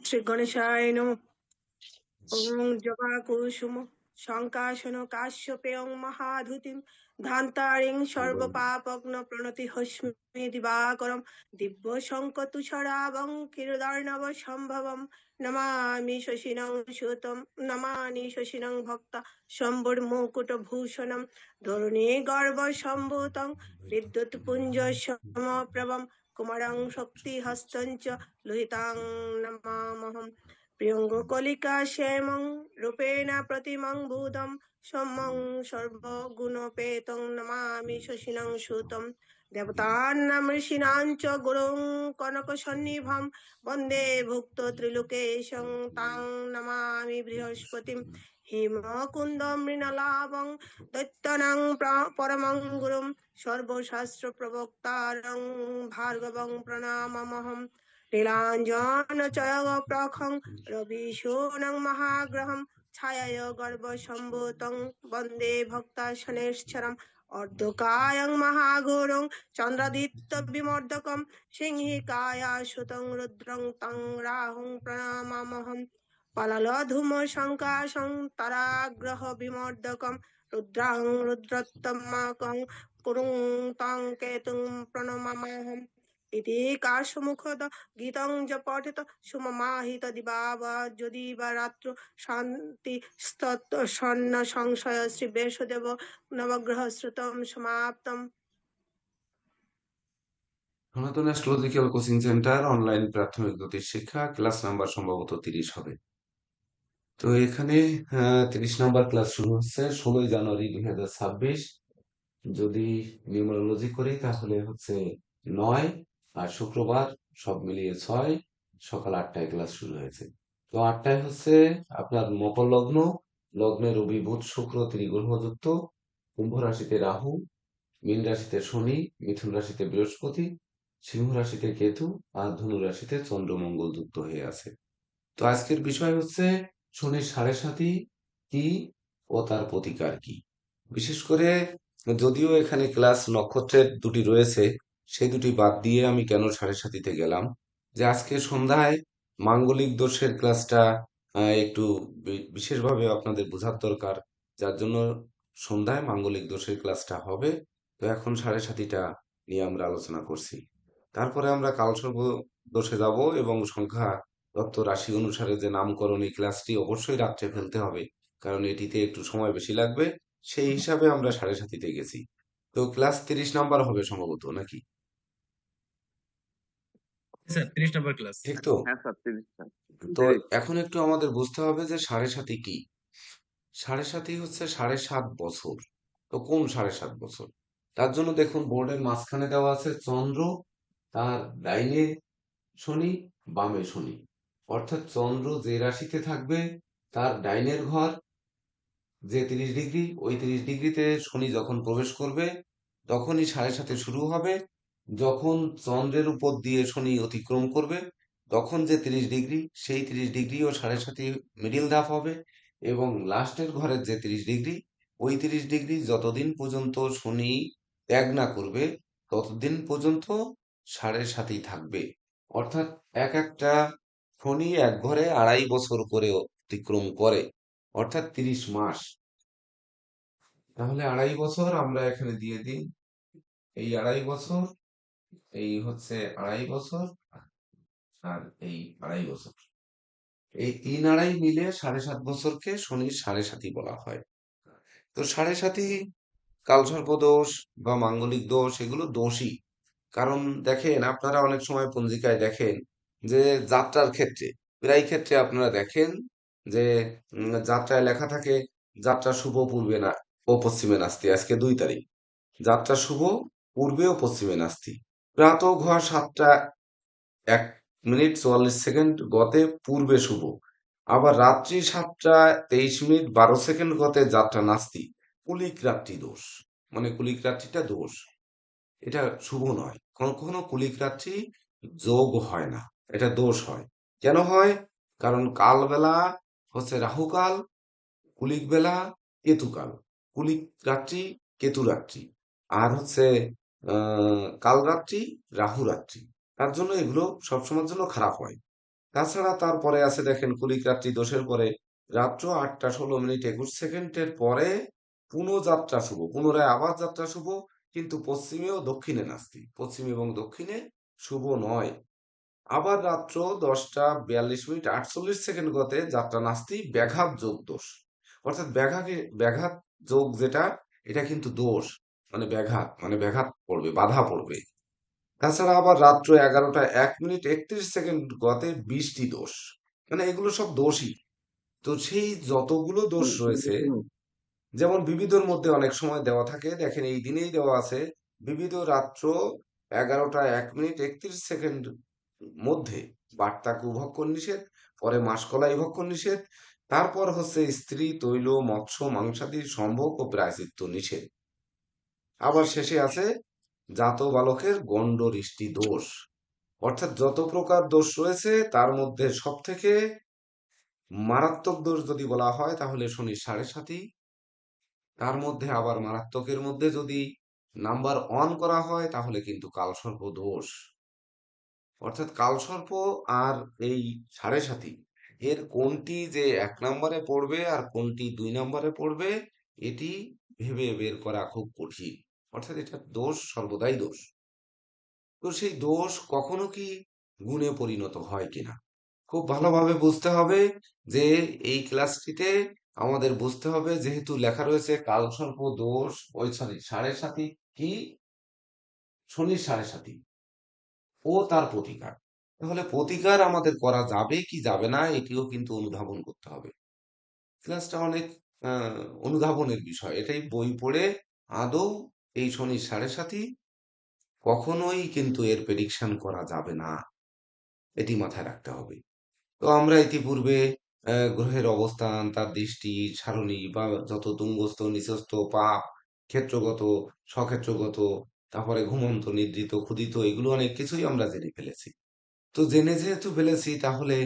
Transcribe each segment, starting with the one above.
শ্রী গণেশায় নমঃ। ওং জবা কুসুম শঙ্কাশন কাশ্যপেয়ং মহাধুতিম ধান্তারিং সর্বপাপগ্ন প্রণতি হস্মি দিবাকরম দিব্য শঙ্ক তুষারাবং কিরদার্ণব সম্ভবম নমামি শশিনং সুতম নমানি শশিনং ভক্তা শম্ভুর মুকুট ভূষণম ধরণী গর্ভ সম্ভূতং বিদ্যুৎ পুঞ্জ সমপ্রভম কুমারং শক্তি হস্তঞ্চ লোহিতাং নমামহম প্রিয়ঙ্গকলিকা শ্যামং রূপেণ প্রতিমং বুধং সমং সর্বগুণোপেতং নমামি শশিনং সুতম দেবতানাং ঋষীণাং চ গুরুং কনকসন্নিভং বন্দে ভুক্ত ত্রিলোকেশং তাং নমামি বৃহস্পতিম হিমকুন্দ মৃণালাভং দৈত্যনাং পরমং গুরুম সর্বশাস্ত্র প্রবক্তারং ভার্গবং প্রণামমহম নীলাঞ্জন চয়প্রখং রবিশূনং মহাগ্রহম ছায়ায় গর্ভসম্ভূতং বন্দে ভক্তাশনেশ্চরম অর্ধকায়ং মহাঘোরং চন্দ্রাদিত্য বিমর্দকম সিংহিকায়া সুতং রুদ্রং তং রাহুং প্রণামামহম পলালধূম শঙ্কাশং তারাগ্রহ বিমর্দকম রুদ্রাং রুদ্রোত্তমকং কুরুং তং কেতুং প্রণমামহম ইতি কাশমুখদ গীতং য পঠিত সুমমাহিত দিবা বা যদি বা রাত্র শান্তি স্তত্ব স্বর্ণ সংশয় শ্রী বেশদেব নবগ্রহ শ্রুতম সমাপ্তম। সনাতন অ্যাস্ট্রোলজিক্যাল কোচিং সেন্টার অনলাইন প্রাথমিক জ্যোতিষ শিক্ষা ক্লাস নাম্বার সম্ভবত 30 হবে। তো এখানে 30 নাম্বার ক্লাস শুরু হচ্ছে 16 জানুয়ারি 2026। যদি নিউমারোলজি করি তাহলে হচ্ছে 9 আর শুক্রবার সব মিলিয়ে 6 সকাল 8টায় ক্লাস শুরু হয়েছে। তো 8টায় হচ্ছে আপনার মকর লগ্ন, লগ্নের রবি বুধ শুক্র ত্রিগ্রহযুক্ত, কুম্ভ রাশিতে রাহু, মীন রাশিতে শনি, মিথুন রাশিতে বৃহস্পতি, সিংহ রাশিতে কেতু আর ধনু রাশিতে চন্দ্র মঙ্গল যুক্ত হয়ে আছে। তো আজকের বিষয় হচ্ছে শনির সাড়ে সাতি কি ও তার প্রতিকার কি। বিশেষ করে যদিও এখানে ক্লাস নক্ষত্রের দুটি রয়েছে, সেই দুটি বাদ দিয়ে আমি কেন সাড়ে সাতিতে গেলাম, যে আজকে সন্ধ্যায় মাঙ্গলিক দোষের ক্লাসটা একটু বিশেষভাবে আপনাদের বোঝার দরকার, যার জন্য সন্ধ্যায় মাঙ্গলিক দোষের ক্লাসটা হবে। তো এখন সাড়ে সাতিটা নিয়ে আমরা আলোচনা করছি। তারপরে আমরা কালসর্প দোষে যাব এবং সংখ্যা তত্ত্ব রাশি অনুসারে যে নামকরণ, এই ক্লাসটি অবশ্যই রাত্রে ফেলতে হবে, কারণ এটিতে একটু সময় বেশি লাগবে। সেই হিসাবে আমরা সাড়ে সাতিতে গেছি। তো ক্লাস 30 নাম্বার হবে সম্ভবত, নাকি? স্যার 30 নম্বর ক্লাস। ঠিক তো? হ্যাঁ স্যার 30 স্যার। তো এখন একটু আমাদের বুঝতে হবে যে সাড়ে সাতি কি। সাড়ে সাতি হচ্ছে 7.5 বছর। তো কোন 7.5 বছর? তার জন্য দেখুন বোর্ডের মাঝখানে দেওয়া আছে চন্দ্র, তার ডাইনে শনি, বামে শনি। অর্থাৎ চন্দ্র যে রাশিতে থাকবে তার ডাইনের ঘর যে 30 ডিগ্রি, ওই 30 ডিগ্রিতে শনি যখন প্রবেশ করবে তখনই সাড়ে সাথে শুরু হবে। যখন চন্দ্রের উপর দিয়ে শনি অতিক্রম করবে তখন যে 30 ডিগ্রি, সেই 30 ডিগ্রি ও সাড়ে সাথে মিডিল ধাপ হবে। এবং লাস্টের ঘরের যে 30 ডিগ্রি, ওই 30 ডিগ্রি যতদিন পর্যন্ত শনি ত্যাগ না করবে ততদিন পর্যন্ত সাড়ে সাথেই থাকবে। অর্থাৎ এক একটা শনি এক ঘরে 2.5 বছর করে অতিক্রম করে, অর্থাৎ 30 মাস। তাহলে 2.5 বছর আমরা এখানে দিয়ে দিই। এই 2.5 বছর, এই হচ্ছে 2.5 বছর, আর এই 2.5 বছর, এই 3 2.5 মিলে 7.5 বছরকে শনির সাড়ে সাতি বলা হয়। তো সাড়ে সাতি কালসর্প দোষ বা মাঙ্গলিক দোষ, এগুলো দোষই। কারণ দেখেন, আপনারা অনেক সময় পঞ্জিকায় দেখেন যে যাত্রার ক্ষেত্রে, প্রায় ক্ষেত্রে আপনারা দেখেন যে যাত্রায় লেখা থাকে যাত্রা শুভ পূর্বে না ও পশ্চিমে নাস্তি। আজকে 2 তারিখ, যাত্রা শুভ পূর্বে ও পশ্চিমে নাস্তি। প্রাত ঘর 7টা 1 মিনিট 44 সেকেন্ড গতে পূর্বে শুভ। আবার রাত্রি 7টা 23 মিনিট 12 সেকেন্ড গতে যাত্রা নাস্তি। কুলিক রাত্রি দোষ, মানে কুলিক রাত্রিটা দোষ, এটা শুভ নয়। কখনো কুলিক রাত্রি যোগ হয় না, এটা দোষ হয়। কেন হয়? কারণ কালবেলা হচ্ছে রাহুকাল, কুলিক বেলা কেতুকাল। কুলিক রাত্রি কেতু রাত্রি, আর হচ্ছে কাল রাত্রি রাহু রাত্রি। তার জন্য এগুলো সবসময়ের জন্য খারাপ হয়। তাছাড়া তারপরে আছে দেখেন কলিক রাত্রি দোষের পরে রাত্র 8:16:21 পরে পুনঃযাত্রা শুভ, পুনরায় আবার যাত্রা শুভ, কিন্তু পশ্চিমে ও দক্ষিণে নাস্তি, পশ্চিম এবং দক্ষিণে শুভ নয়। আবার রাত্র 10:42:48 গতে যাত্রা নাস্তি ব্যাঘাত যোগ দোষ, অর্থাৎ ব্যাঘাত যোগ যেটা, এটা কিন্তু দোষ, মানে ব্যাঘাত পড়বে, বাধা পড়বে। তাছাড়া আবার রাত্র 11:01:31 গতে বৃষ্টি দোষ, মানে এগুলো সব দোষই। তো সেই যতগুলো দোষ রয়েছে, যেমন বিবিধর মধ্যে অনেক সময় দেওয়া থাকে, দেখেন এই দিনেই দেওয়া আছে বিবিধ রাত্র 11:01:31 মধ্যে বার্তাকু ভক্ষণ নিষেধ, পরে মাসকলাই ভক্ষণ নিষেধ, তারপর হচ্ছে স্ত্রী তৈল মৎস্য মাংসাদির সম্ভোগ ও প্রায়শ্চিত্ত নিষেধ। আবার শেষে আছে জাত বালকের গণ্ডঋষ্টি দোষ, অর্থাৎ যত প্রকার দোষ রয়েছে তার মধ্যে সব থেকে মারাত্মক দোষ যদি বলা হয় তাহলে শনির 7.5। তার মধ্যে আবার মারাত্মকের মধ্যে যদি নাম্বার 1 করা হয় তাহলে কিন্তু কালসর্প দোষ, অর্থাৎ কালসর্প আর এই 7.5 এর কোনটি যে 1 নম্বরে পড়বে আর কোনটি 2 নম্বরে পড়বে এটি ভেবে বের করা খুব কঠিন, অর্থাৎ এটা দোষ সর্বদাই দোষ। তো সেই দোষ কখনো কি গুণে পরিণত হয় কিনা খুব ভালোভাবে বুঝতে হবে। যে এই ক্লাসটিতে আমাদের বুঝতে হবে, যেহেতু লেখা রয়েছে কালসর্প দোষ, ওই সরি 7.5 কি শনির 7.5 ও তার প্রতিকার, তাহলে প্রতিকার আমাদের করা যাবে কি যাবে না এটিও কিন্তু অনুধাবন করতে হবে। ক্লাসটা অনেক অনুধাবনের বিষয়, এটাই বই পড়ে আদৌ এই শনির 7.5 কখনোই কিন্তু এর প্রেডিকশন করা যাবে না, এটি মাথায় রাখতে হবে। তো আমরা ইতিপূর্বে গ্রহের অবস্থান, তার দৃষ্টি সারণী বা যত তুঙ্গস্থ নিচস্থ পাপ, ক্ষেত্রগত স্বক্ষেত্রগত, তারপরে ঘুমন্ত নিদ্রিত ক্ষুধিত, এগুলো অনেক কিছুই আমরা জেনে ফেলেছি। তো জেনে যেহেতু ফেলেছি তাহলে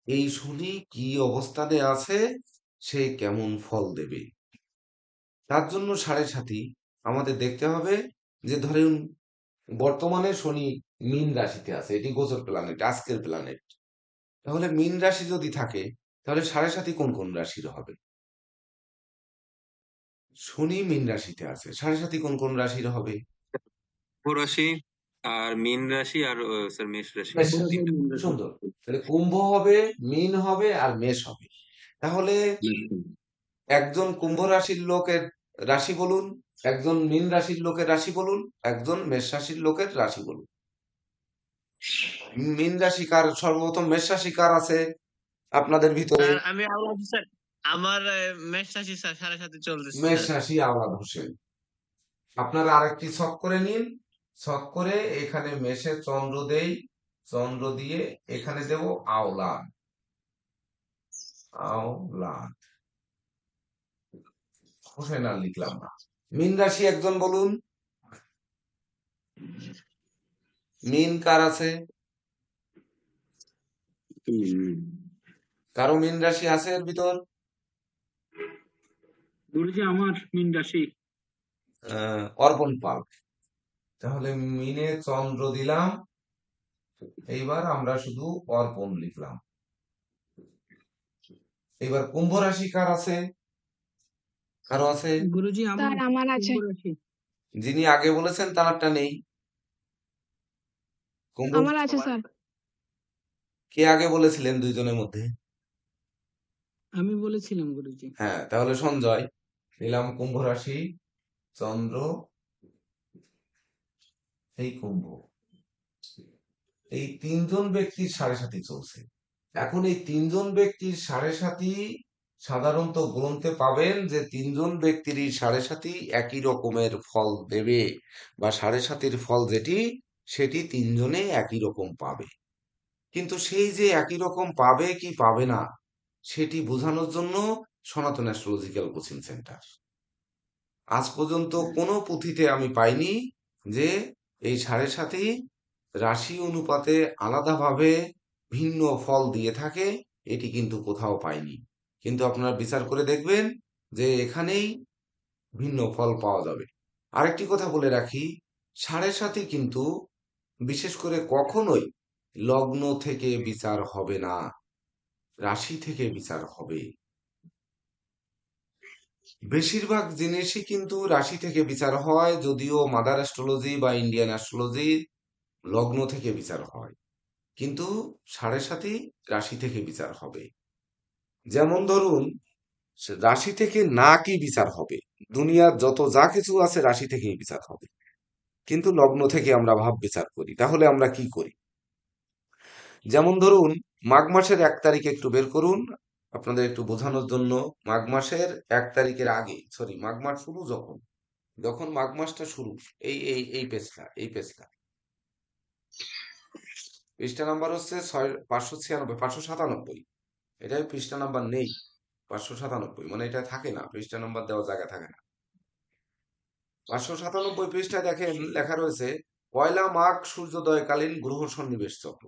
এই শনি কি অবস্থানে আছে, সে কেমন ফল দেবে, তার জন্য 7.5 আমাদের দেখতে হবে। যে ধরুন বর্তমানে শনি মীন রাশিতে আছে, এটি গোচর প্ল্যানেট, আজকের প্ল্যানেট, তাহলে মীন রাশি যদি থাকে তাহলে 7.5 কোন কোন রাশির হবে? শনি মীন রাশিতে আছে, 7.5 কোন কোন রাশির হবে? কুম্ভ রাশি আর মীন রাশি আর স্যার মেষ রাশি, মেষ রাশি। তিনটা। সুন্দর, তাহলে কুম্ভ হবে, মীন হবে আর মেষ হবে। তাহলে একজন কুম্ভ রাশির লোকের রাশি বলুন, একজন মীন রাশির লোকের রাশি বলুন, একজন মেষ রাশির লোকের রাশি বলুন। মীন রাশি কার, সর্বপ্রথম মেষ রাশি কার আছে আপনাদের ভিতরে? স্যার আমি আওলাদ স্যার, আমার মেষ রাশি স্যার 7.5 চলতেছে মেষ স্যার। রাশি আওলাদ হোসেন। আপনারা আরেকটি ছক করে নিন, ছক করে এখানে মেষে চন্দ্র দেই, চন্দ্র দিয়ে এখানে দেব আওলাদ, আওলাদ হোসেন আর লিখলাম না। মীন রাশি একজন বলুন, মীন কার আছে? কারো মীন রাশি আছে এর ভিতর? গুরুজি আমার মীন রাশি। অর্পণ পাল। তাহলে মিনে চন্দ্র দিলাম, এইবার আমরা শুধু অর্পণ লিখলাম। এইবার কুম্ভ রাশি কার আছে? কারো আছে? গুরুজি আমার আছে। কুম্ভ রাশি। যিনি আগে বলেছেন তারটা নেই। কুম্ভ আমার আছে স্যার। কে আগে বলেছিলেন দুইজনের মধ্যে? আমি বলেছিলাম গুরুজি। হ্যাঁ, তাহলে সঞ্জয় নিলাম কুম্ভ রাশি, চন্দ্র, এই কুম্ভ, এই 3 জন ব্যক্তির 7.5 চলছে। এখন এই 3 জন ব্যক্তির 7.5 সাধারণত গ্রন্থে পাবেন যে 3 জন ব্যক্তিরই 7.5 একই রকমের ফল দেবে, বা 7.5 ফল যেটি সেটি 3 জনে একই রকম পাবে। কিন্তু সেই যে একই রকম পাবে কি পাবে না সেটি বোঝানোর জন্য সনাতন অ্যাস্ট্রোলজিক্যাল কোচিং সেন্টার। আজ পর্যন্ত কোনো পুঁথিতে আমি পাইনি যে এই 7.5 রাশি অনুপাতে আলাদাভাবে ভিন্ন ফল দিয়ে থাকে, এটি কিন্তু কোথাও পাইনি। কিন্তু আপনারা বিচার করে দেখবেন যে এখানেই ভিন্ন ফল পাওয়া যাবে। আরেকটি কথা বলে রাখি, 7.5 কিন্তু বিশেষ করে কখনোই লগ্ন থেকে বিচার হবে না, রাশি থেকে বিচার হবে। বেশিরভাগ জিনিসই কিন্তু রাশি থেকে বিচার হয়, যদিও মাদার অ্যাস্ট্রোলজি বা ইন্ডিয়ান অ্যাস্ট্রোলজি লগ্ন থেকে বিচার হয়, কিন্তু সাড়ে সাথী রাশি থেকে বিচার হবে। যেমন ধরুন, রাশি থেকে না কি বিচার হবে, দুনিয়ার যত যা কিছু আছে রাশি থেকেই বিচার হবে, কিন্তু লগ্ন থেকে আমরা ভাব বিচার করি। তাহলে আমরা কি করি? যেমন ধরুন, মাঘ মাসের 1 তারিখ একটু বের করুন আপনাদের একটু বোঝানোর জন্য। মাঘ মাসের 1 তারিখের আগে, সরি, মাঘ মাস শুরু যখন, যখন মাঘ মাসটা শুরু, এই পেজটা পৃষ্ঠা নাম্বার হচ্ছে 596, 597। এটাই পৃষ্ঠা নাম্বার নেই, 597, মানে এটা থাকে না, পৃষ্ঠা নাম্বার দেওয়া জায়গা থাকে না। 597 পৃষ্ঠায় দেখেন লেখা রয়েছে পয়লা মাঘ সূর্যোদয়কালীন গ্রহ সন্নিবেশ চক্র।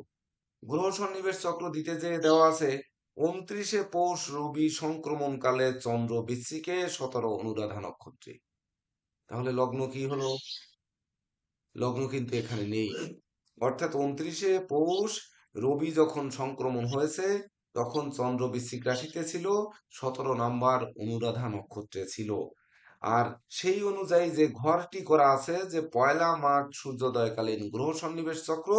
গ্রহ সন্নিবেশ চক্র দিতে যে দেওয়া আছে 29শে পৌষ রবি সংক্রমণকালে চন্দ্র বৃশ্চিকে 17 অনুরাধা নক্ষত্রে। তাহলে লগ্ন কি হলো? লগ্ন কিন্তু এখানে নেই। অর্থাৎ 29শে পৌষ রবি যখন সংক্রমণ হয়েছে তখন চন্দ্র বৃশ্চিক রাশিতে ছিল, 17 নাম্বার অনুরাধা নক্ষত্রে ছিল। আর সেই অনুযায়ী যে ঘরটি করা আছে যে পয়লা মাঘ সূর্যোদয়কালীন গ্রহ সন্নিবেশ চক্র,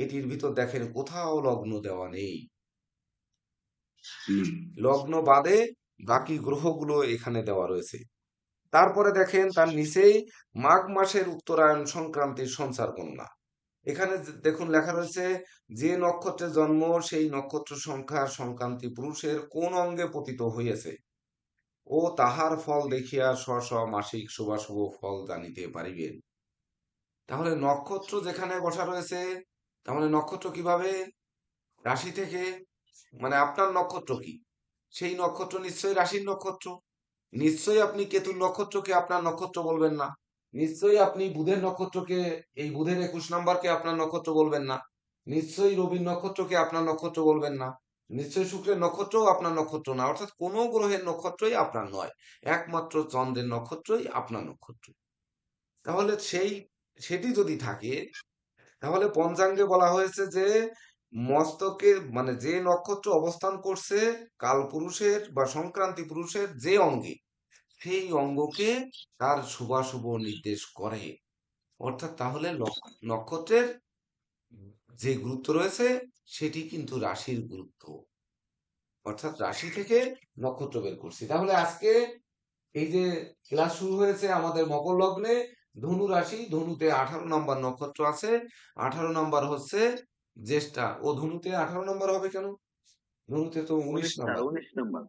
এটির ভিতর দেখেন কোথাও লগ্ন দেওয়া নেই। লগ্ন বাদে বাকি গ্রহগুলো এখানে দেওয়া রয়েছে। তারপরে দেখেন তার নিচেই মাঘ মাসের উত্তরায়ণ সংক্রান্তির সঞ্চার গণনা। এখানে দেখুন লেখা রয়েছে যে নক্ষত্রে জন্ম সেই নক্ষত্র সংখ্যা সংক্রান্তি পুরুষের কোন অঙ্গে পতিত হইয়াছে ও তাহার ফল দেখিয়া স্ব মাসিক শুভাশুভ ফল জানিতে পারিবেন। তাহলে নক্ষত্র যেখানে বসা রয়েছে, তাহলে নক্ষত্র কিভাবে? রাশি থেকে, মানে আপনার নক্ষত্র কি, সেই নক্ষত্র নিশ্চয়ই রাশির নক্ষত্র। নিশ্চয়ই আপনি কেতুর নক্ষত্রকে আপনার নক্ষত্র বলবেন না, নিশ্চয়ই আপনি বুধের নক্ষত্রকে, এই বুধের 21 নম্বরকে আপনার নক্ষত্র বলবেন না, নিশ্চয়ই রবির নক্ষত্রকে আপনার নক্ষত্র বলবেন না, নিশ্চয়ই শুক্রের নক্ষত্রও আপনার নক্ষত্র না। অর্থাৎ কোনো গ্রহের নক্ষত্রই আপনার নয়, একমাত্র চন্দ্রের নক্ষত্রই আপনার নক্ষত্র। তাহলে সেটি যদি থাকে, তাহলে পঞ্চাঙ্গে বলা হয়েছে যে মস্তকে, মানে যে নক্ষত্র অবস্থান করছে কালপুরুষের বা সংক্রান্তি পুরুষের যে অঙ্গে, সেই অঙ্গকে তার শুভাশুভ নির্দেশ করে। অর্থাৎ তাহলে নক্ষত্রের যে গুরুত্ব রয়েছে সেটি কিন্তু রাশির গুরুত্ব। অর্থাৎ রাশি থেকে নক্ষত্র বের করছি। তাহলে আজকে এই যে ক্লাস শুরু হয়েছে আমাদের মকর লগ্নে, ধনু রাশি, ধনুতে 18 নম্বর নক্ষত্র আছে, 18 নম্বর হচ্ছে জ্যেষ্ঠা। ও ধনুতে 18 নম্বর হবে কেন? ধনুতে তো 19 নম্বর। 19 নাম্বার,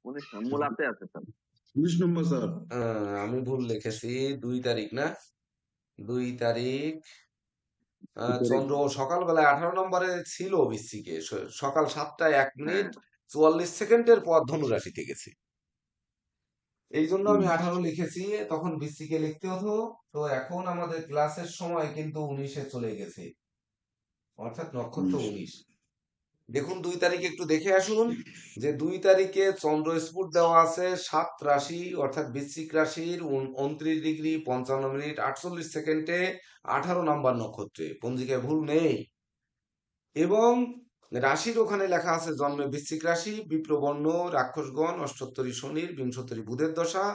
19 মূলাতে আছে স্যার। 19 নম্বর স্যার। আমি ভুল লিখেছি, 2 তারিখ না, 2 তারিখ। চন্দ্র সকালবেলায় 18 নম্বরে ছিল বৃশ্চিকে, সকাল 7টা 1 মিনিট 44 সেকেন্ডের পর ধনু রাশিতে গেছে। এই জন্য আমি 18 লিখেছি, তখন বৃশ্চিকে লিখতে হতো। তো এখন আমাদের ক্লাসের সময় কিন্তু 19-এ চলে গেছে, অর্থাৎ নক্ষত্র 19। দেখুন 2 তারিখে একটু দেখে আসুন যে 2 তারিখে চন্দ্র স্ফুট দেওয়া আছে 7 রাশি, অর্থাৎ বৃশ্চিক রাশির 29 ডিগ্রি 55 মিনিট 48 সেকেন্ডে 18 নম্বর নক্ষত্রে, পঞ্জিকায় ভুল নেই। এবং রাশির ওখানে লেখা আছে জন্মে বৃশ্চিক রাশি, বিপ্রবর্ণ, রাক্ষসগণ, অষ্টোত্তরী শনির, বিংশোত্তরী বুধের দশা,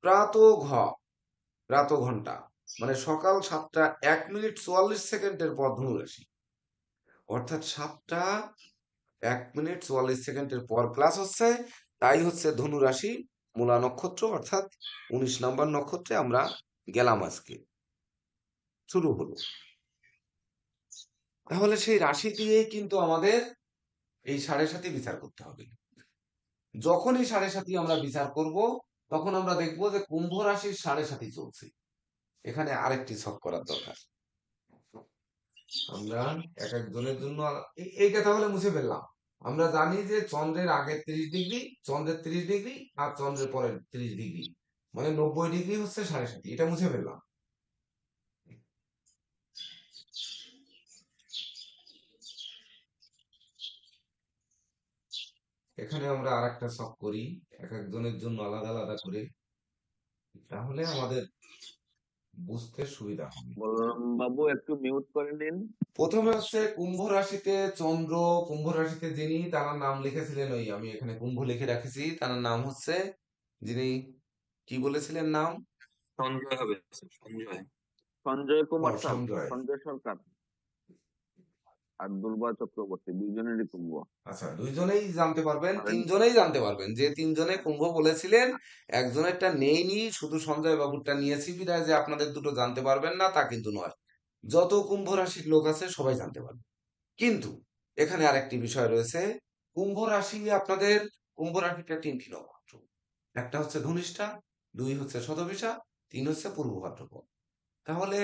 প্রাত ঘন্টা, মানে সকাল 7টা 1 মিনিট 44 সেকেন্ডের পর ধনু রাশি। অর্থাৎ 7টা 1 মিনিট 44 সেকেন্ডের পর ক্লাস হচ্ছে, তাই হচ্ছে ধনু রাশি মূলা নক্ষত্র, অর্থাৎ 19 নম্বর নক্ষত্রে আমরা গেলাম, আজকে শুরু হলো। তাহলে সেই রাশি দিয়েই কিন্তু আমাদের এই সাড়ে সাথী বিচার করতে হবে। যখন এই সাড়ে সাথী আমরা বিচার করব, তখন আমরা দেখব যে কুম্ভ রাশির সাড়ে সাথী চলছে। এখানে আরেকটি ছক করার দরকার, আমরা এক একজনের জন্য এইটা তাহলে মুছে ফেললাম। আমরা জানি যে চন্দ্রের আগের 30 ডিগ্রি, চন্দ্রের 30 ডিগ্রি আর চন্দ্রের পরের 30 ডিগ্রি, মানে 90 ডিগ্রি হচ্ছে সাড়ে সাথী। এটা মুছে ফেললাম। এখানে আমরা আর একটা ছক করি এক একজনের জন্য আলাদা আলাদা করে, তাহলে আমাদের বুঝতে সুবিধা হবে। বলরাম বাবু একটু মিউট করে নিন। প্রথমে হচ্ছে কুম্ভ রাশিতে চন্দ্র, কুম্ভ রাশিতে যিনি তার নাম লিখেছিলেন, ওই আমি এখানে কুম্ভ লিখে রাখেছি, তার নাম হচ্ছে, যিনি কি বলেছিলেন নাম? সঞ্জয় হবে স্যার, সঞ্জয়। সঞ্জয় কুমার সাউ, সঞ্জয়। সঞ্জয় সরকার আর দুর্বা চক্রবর্তী দুইজনেরই কুম্ভ। আচ্ছা, দুইজনেই জানতে পারবেন, পারেন? তিনজনেই জানতে পারবেন। যে তিনজনে কুম্ভ বলেছিলেন, একজনেরটা নেইনি, শুধু সঞ্জয় বাবুরটা নিয়েছি, বিধায় যে আপনাদের দুটো জানতে পারবেন না তা কিন্তু নয়। যত কুম্ভ রাশির লোক আছে সবাই জানতে পারবে। কিন্তু এখানে আরেকটি বিষয় রয়েছে। কুম্ভ রাশি আপনাদের, কুম্ভ রাশিটা তিনটি নক্ষত্র। একটা হচ্ছে ধনিষ্ঠা, দুই হচ্ছে শতভিষা, তিন হচ্ছে পূর্ব ভাদ্রপদ। তাহলে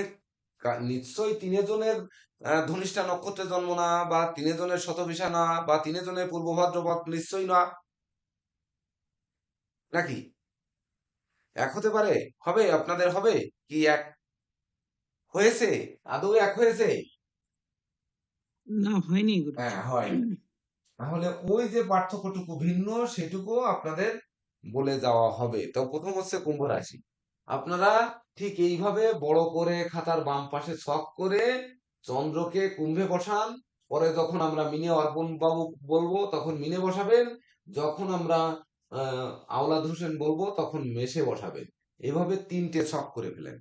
নিশ্চয়ই তিনজনের ধনিষ্ঠা নক্ষত্রে জন্ম না, বা তিনজনের শতভিষা না, বা তিনজনের পূর্ব ভাদ্রপদ নিশ্চয়ই না, নাকি? এক হতে পারে? হবে? আপনাদের হবে কি এক হয়েছে? আদৌ এক হয়েছে? না, হয়নি গুরুজি। হ্যাঁ, হয়। তাহলে ওই যে পার্থক্যটুকু ভিন্ন, সেটুকু আপনাদের বলে যাওয়া হবে। তো প্রথম হচ্ছে কুম্ভ রাশি। আপনারা ঠিক এইভাবে বড় করে খাতার বাম পাশে ছক করে চন্দ্রকে কুম্ভে বসান। পরে যখন আমরা মিনে অর্পণ বাবু বলবো তখন মিনে বসাবেন। যখন আমরা আওলাদ হোসেন বলবো তখন মেষে বসাবেন। এভাবে তিনটে ছক করে ফেলেন।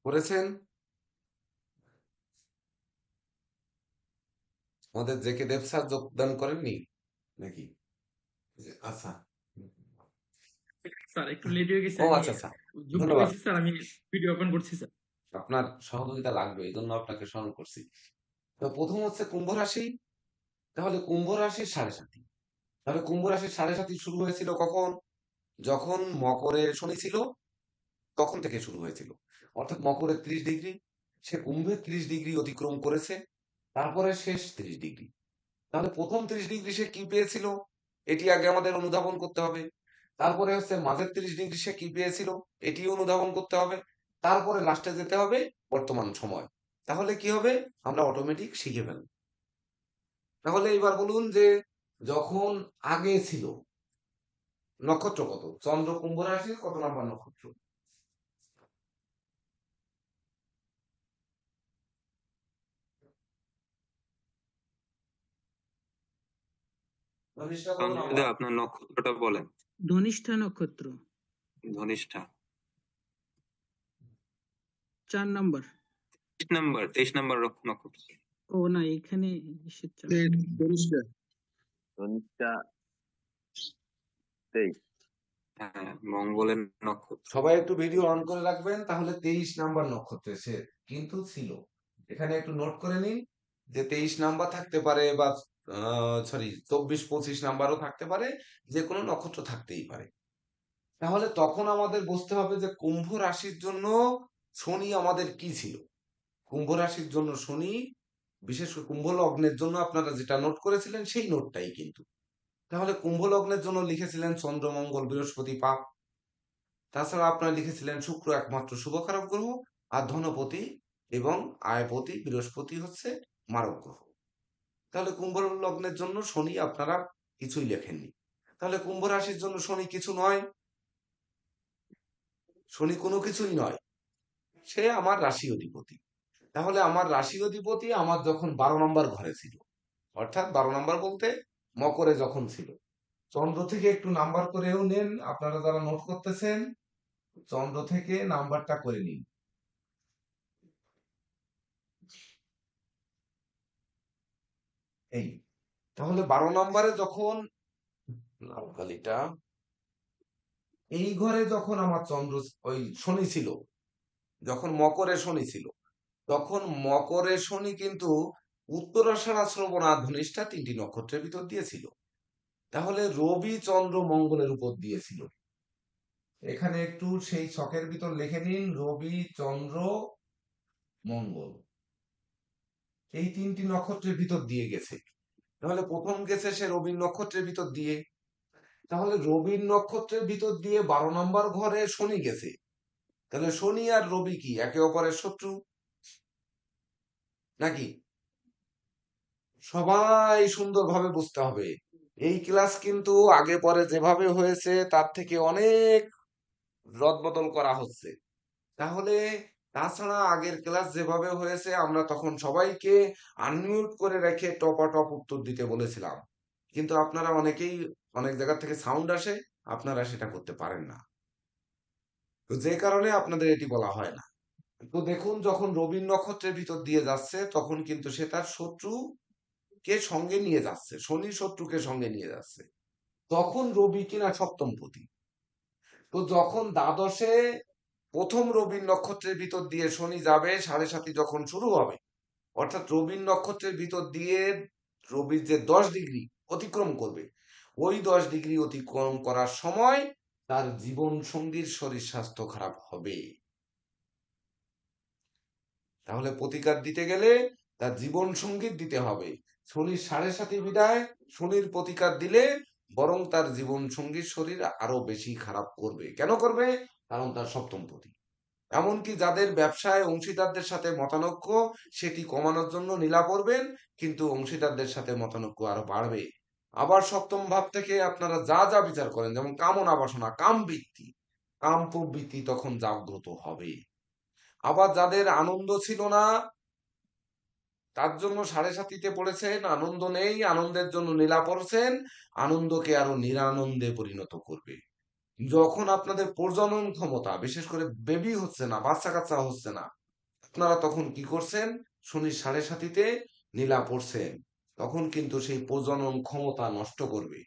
করেছেন? আমাদের জেকে দেব স্যার যোগদান করেননি নাকি? আচ্ছা। স্যার একটু লেট হয়ে গেছে, ও আমি আচ্ছা আচ্ছা, যুক্ত ধন্যবাদ। হয়েছি স্যার, আমি ভিডিও ওপেন করছি স্যার। আপনার সহযোগিতা লাগবে, এই জন্য আপনাকে স্মরণ করছি। তো প্রথম হচ্ছে কুম্ভ রাশি। তাহলে কুম্ভ রাশির সাড়ে সাতি। তাহলে কুম্ভ রাশির সাড়ে সাতি শুরু হয়েছিল কখন? যখন মকরে শনি ছিল, তখন থেকে শুরু হয়েছিল। অর্থাৎ মকরে 30 ডিগ্রি, সে কুম্ভে 30 ডিগ্রি অতিক্রম করেছে, তারপরে শেষ 30 ডিগ্রি। তাহলে প্রথম 30 ডিগ্রি সে কি পেয়েছিল, এটি আগে আমাদের অনুধাবন করতে হবে। তারপরে হচ্ছে মাঝের 30 ডিগ্রি সে কি পেয়েছিল, এটি অনুধাবন করতে হবে। তারপরে লাস্টে যেতে হবে বর্তমান সময়। তাহলে কি হবে, আমরা অটোমেটিক শিখে ফেলব। তাহলে এবার বলুন যে যখন আগে ছিল, নক্ষত্র কত? চন্দ্র কুম্ভ রাশির কত নাম্বার নক্ষত্র? ধনিষ্ঠা কত সঞ্জয় নাম্বার? দা, আপনার নক্ষত্রটা বলেন। ধনিষ্ঠা নক্ষত্র ধনিষ্ঠা 4 নম্বর। 23 নাম্বার নক্ষত্র। ও না, এখানে এসে ধনিষ্ঠা 23। হ্যাঁ, মঙ্গলের নক্ষত্র। সবাই একটু ভিডিও অন করে রাখবেন, তাহলে 23 নাম্বার নক্ষত্রে সে কিন্তু ছিল। এখানে একটু নোট করে নিন যে 23 নাম্বার থাকতে পারে, বা সরি 24-25 নাম্বারও থাকতে পারে, যে কোনো নক্ষত্র থাকতেই পারে। তাহলে তখন আমাদের বুঝতে হবে যে কুম্ভ রাশির জন্য শনি আমাদের কি ছিল। কুম্ভ রাশির জন্য শনি, বিশেষ করে কুম্ভ লগ্নের জন্য আপনারা যেটা নোট করেছিলেন সেই নোটটাই কিন্তু। তাহলে কুম্ভ লগ্নের জন্য লিখেছিলেন চন্দ্র মঙ্গল বৃহস্পতি পাপ। তাছাড়া আপনারা লিখেছিলেন শুক্র একমাত্র শুভ কারক গ্রহ, আর ধনপতি এবং আয়পতি বৃহস্পতি হচ্ছে মারক গ্রহ। তাহলে কুম্ভ লগ্নের জন্য শনি আপনারা কিছুই লেখেননি। তাহলে কুম্ভ রাশির জন্য শনি কিছু নয়, শনি কোনো কিছুই নয়, সে আমার রাশি অধিপতি। তাহলে আমার রাশি অধিপতি আমার যখন 12 নম্বর ঘরে ছিল, অর্থাৎ 12 নম্বর বলতে মকরে যখন ছিল, চন্দ্র থেকে একটু নাম্বার করেও নেন আপনারা যারা নোট করতেছেন, চন্দ্র থেকে নাম্বারটা করে নিন। এই তাহলে 12 নম্বরে যখন লালকালিটা, এই ঘরে যখন আমার চন্দ্র, ওই শনি ছিল, যখন মকরে শনি ছিল, তখন মকরে শনি কিন্তু উত্তরাষাঢ়া, শ্রবণা, ধনিষ্ঠা 3টি নক্ষত্রের ভিতর দিয়েছিল। তাহলে রবি, চন্দ্র, মঙ্গলের উপর দিয়েছিল। এখানে একটু সেই ছকের ভিতর লিখে নিন, রবি, চন্দ্র, মঙ্গল এই 3টি নক্ষত্রের ভিতর দিয়ে গেছে। তাহলে প্রথম গেছে সে রবির নক্ষত্রের ভিতর দিয়ে। তাহলে রবির নক্ষত্রের ভিতর দিয়ে 12 নম্বর ঘরে শনি গেছে। তাহলে শনি আর রবি কি একে অপরের শত্রু নাকি? সবাই সুন্দরভাবে বুঝতে হবে। এই ক্লাস কিন্তু আগে পরে যেভাবে হয়েছে তার থেকে অনেক রদবদল করা হচ্ছে। তাহলে তাছাড়া আগের ক্লাস যেভাবে হয়েছে আমরা তখন সবাইকে আনমিউট করে রেখে টপাটপ উত্তর দিতে বলেছিলাম, কিন্তু আপনারা অনেকেই অনেক জায়গা থেকে সাউন্ড আসে, আপনারা সেটা করতে পারেন না, তো যে কারণে আপনাদের এটি বলা হয় না। তো দেখুন, যখন রবির নক্ষত্রের ভিতর দিয়ে যাচ্ছে তখন কিন্তু সে তার শত্রুকে সঙ্গে নিয়ে যাচ্ছে, শনি শত্রুকে সঙ্গে নিয়ে যাচ্ছে। তখন রবি কিনা সপ্তমপতি। তো যখন দ্বাদশে প্রথম রবির নক্ষত্রের ভিতর দিয়ে শনি যাবে, 7.5 যখন শুরু হবে, অর্থাৎ রবির নক্ষত্রের ভিতর দিয়ে রবির যে 10 ডিগ্রি অতিক্রম করবে, ওই 10 ডিগ্রি অতিক্রম করার সময় তার জীবন সঙ্গীর শরীর স্বাস্থ্য খারাপ হবে। তাহলে প্রতিকার দিতে গেলে তার জীবন সঙ্গীত দিতে হবে। শনির 7.5 বিদায় শনির প্রতিকার দিলে বরং তার জীবন সঙ্গীর শরীর আরো বেশি খারাপ করবে। কেন করবে? কারণ তার সপ্তমপতি। এমনকি যাদের ব্যবসায় অংশীদারদের সাথে মতানৈক্য, সেটি কমানোর জন্য নীলা করবেন, কিন্তু অংশীদারদের সাথে মতানৈক্য আরো বাড়বে। আবার সপ্তম ভাব থেকে আপনারা যা যা বিচার করেন, যেমন কামনা বাসনা, কাম বৃত্তি, কাম প্রবৃত্তি তখন জাগ্রত হবে। আবার যাদের আনন্দ ছিল না, তার জন্য 7.5 পড়েছেন, আনন্দ নেই, আনন্দের জন্য নীলা পড়ছেন, আনন্দকে আরো নিরানন্দে পরিণত করবে। যখন আপনাদের প্রজনন ক্ষমতা, বিশেষ করে বেবি হচ্ছে না, বাচ্চা কাচ্চা হচ্ছে না, আপনারা তখন কি করছেন? শনির 7.5 নীলা পড়ছেন, তখন কিন্তু সেই প্রজনন ক্ষমতা নষ্ট করবে।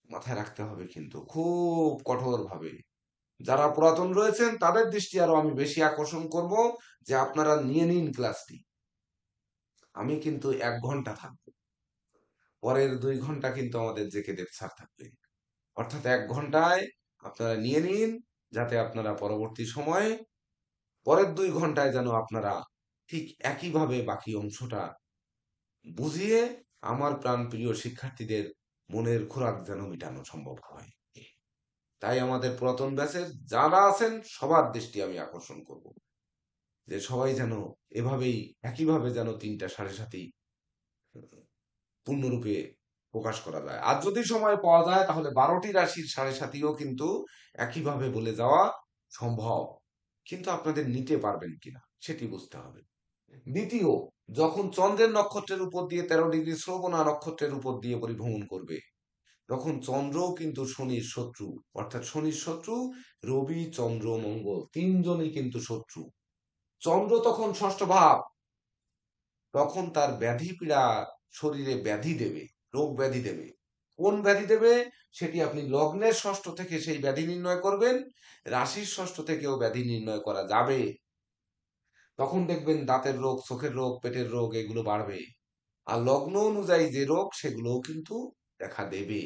মাথায় রাখতে হবে কিন্তু খুব কঠোর ভাবে। যারা পুরাতন রয়েছেন তাদের দৃষ্টি আরো আমি বেশি আকর্ষণ করব যে আপনারা নিয়ে নিন ক্লাসটি। আমি কিন্তু 1 ঘন্টা থাকবো, পরের 2 ঘন্টা কিন্তু আমাদের জেকে দেব স্যার থাকবে। অর্থাৎ 1 ঘন্টায় আপনারা নিয়ে নিন, যাতে আপনারা পরবর্তী সময়ে পরের 2 ঘন্টায় যেন আপনারা ঠিক একইভাবে বাকি অংশটা বুঝিয়ে আমার প্রাণপ্রিয় শিক্ষার্থীদের মনের খোরাক যেন মেটানো সম্ভব হয়। তাই আমাদের পুরাতন ব্যাচের যারা আছেন সবার দৃষ্টি আমি আকর্ষণ করব যে সবাই যেন এভাবেই একইভাবে যেন 3টা 7.5 পূর্ণরূপে প্রকাশ করা যায়। আর যদি সময় পাওয়া যায় তাহলে 12টি রাশির 7.5ও কিন্তু একইভাবে বলে যাওয়া সম্ভব, কিন্তু আপনাদের নিতে পারবেন কিনা সেটি বুঝতে হবে। দ্বিতীয়, যখন চন্দ্রের নক্ষত্রের উপর দিয়ে 13 ডিগ্রি শ্রবণা নক্ষত্রের উপর দিয়ে পরিভ্রমণ করবে, তখন চন্দ্রও কিন্তু শনির শত্রু। অর্থাৎ শনির শত্রু রবি, চন্দ্র, মঙ্গল, 3 জনই কিন্তু শত্রু। চন্দ্র তখন 6ষ্ঠ ভাব, তখন তার ব্যাধি পীড়া শরীরে ব্যাধি দেবে, রোগ ব্যাধি দেবে। কোন ব্যাধি দেবে সেটি আপনি লগ্নের 6ষ্ঠ থেকে সেই ব্যাধি নির্ণয় করবেন, রাশির 6ষ্ঠ থেকেও ব্যাধি নির্ণয় করা যাবে। তখন দেখবেন দাঁতের রোগ, চোখের রোগ, পেটের রোগ এগুলো বাড়বে। আর লগ্ন অনুযায়ী যে রোগ সেগুলোও কিন্তু দেখা দেবে।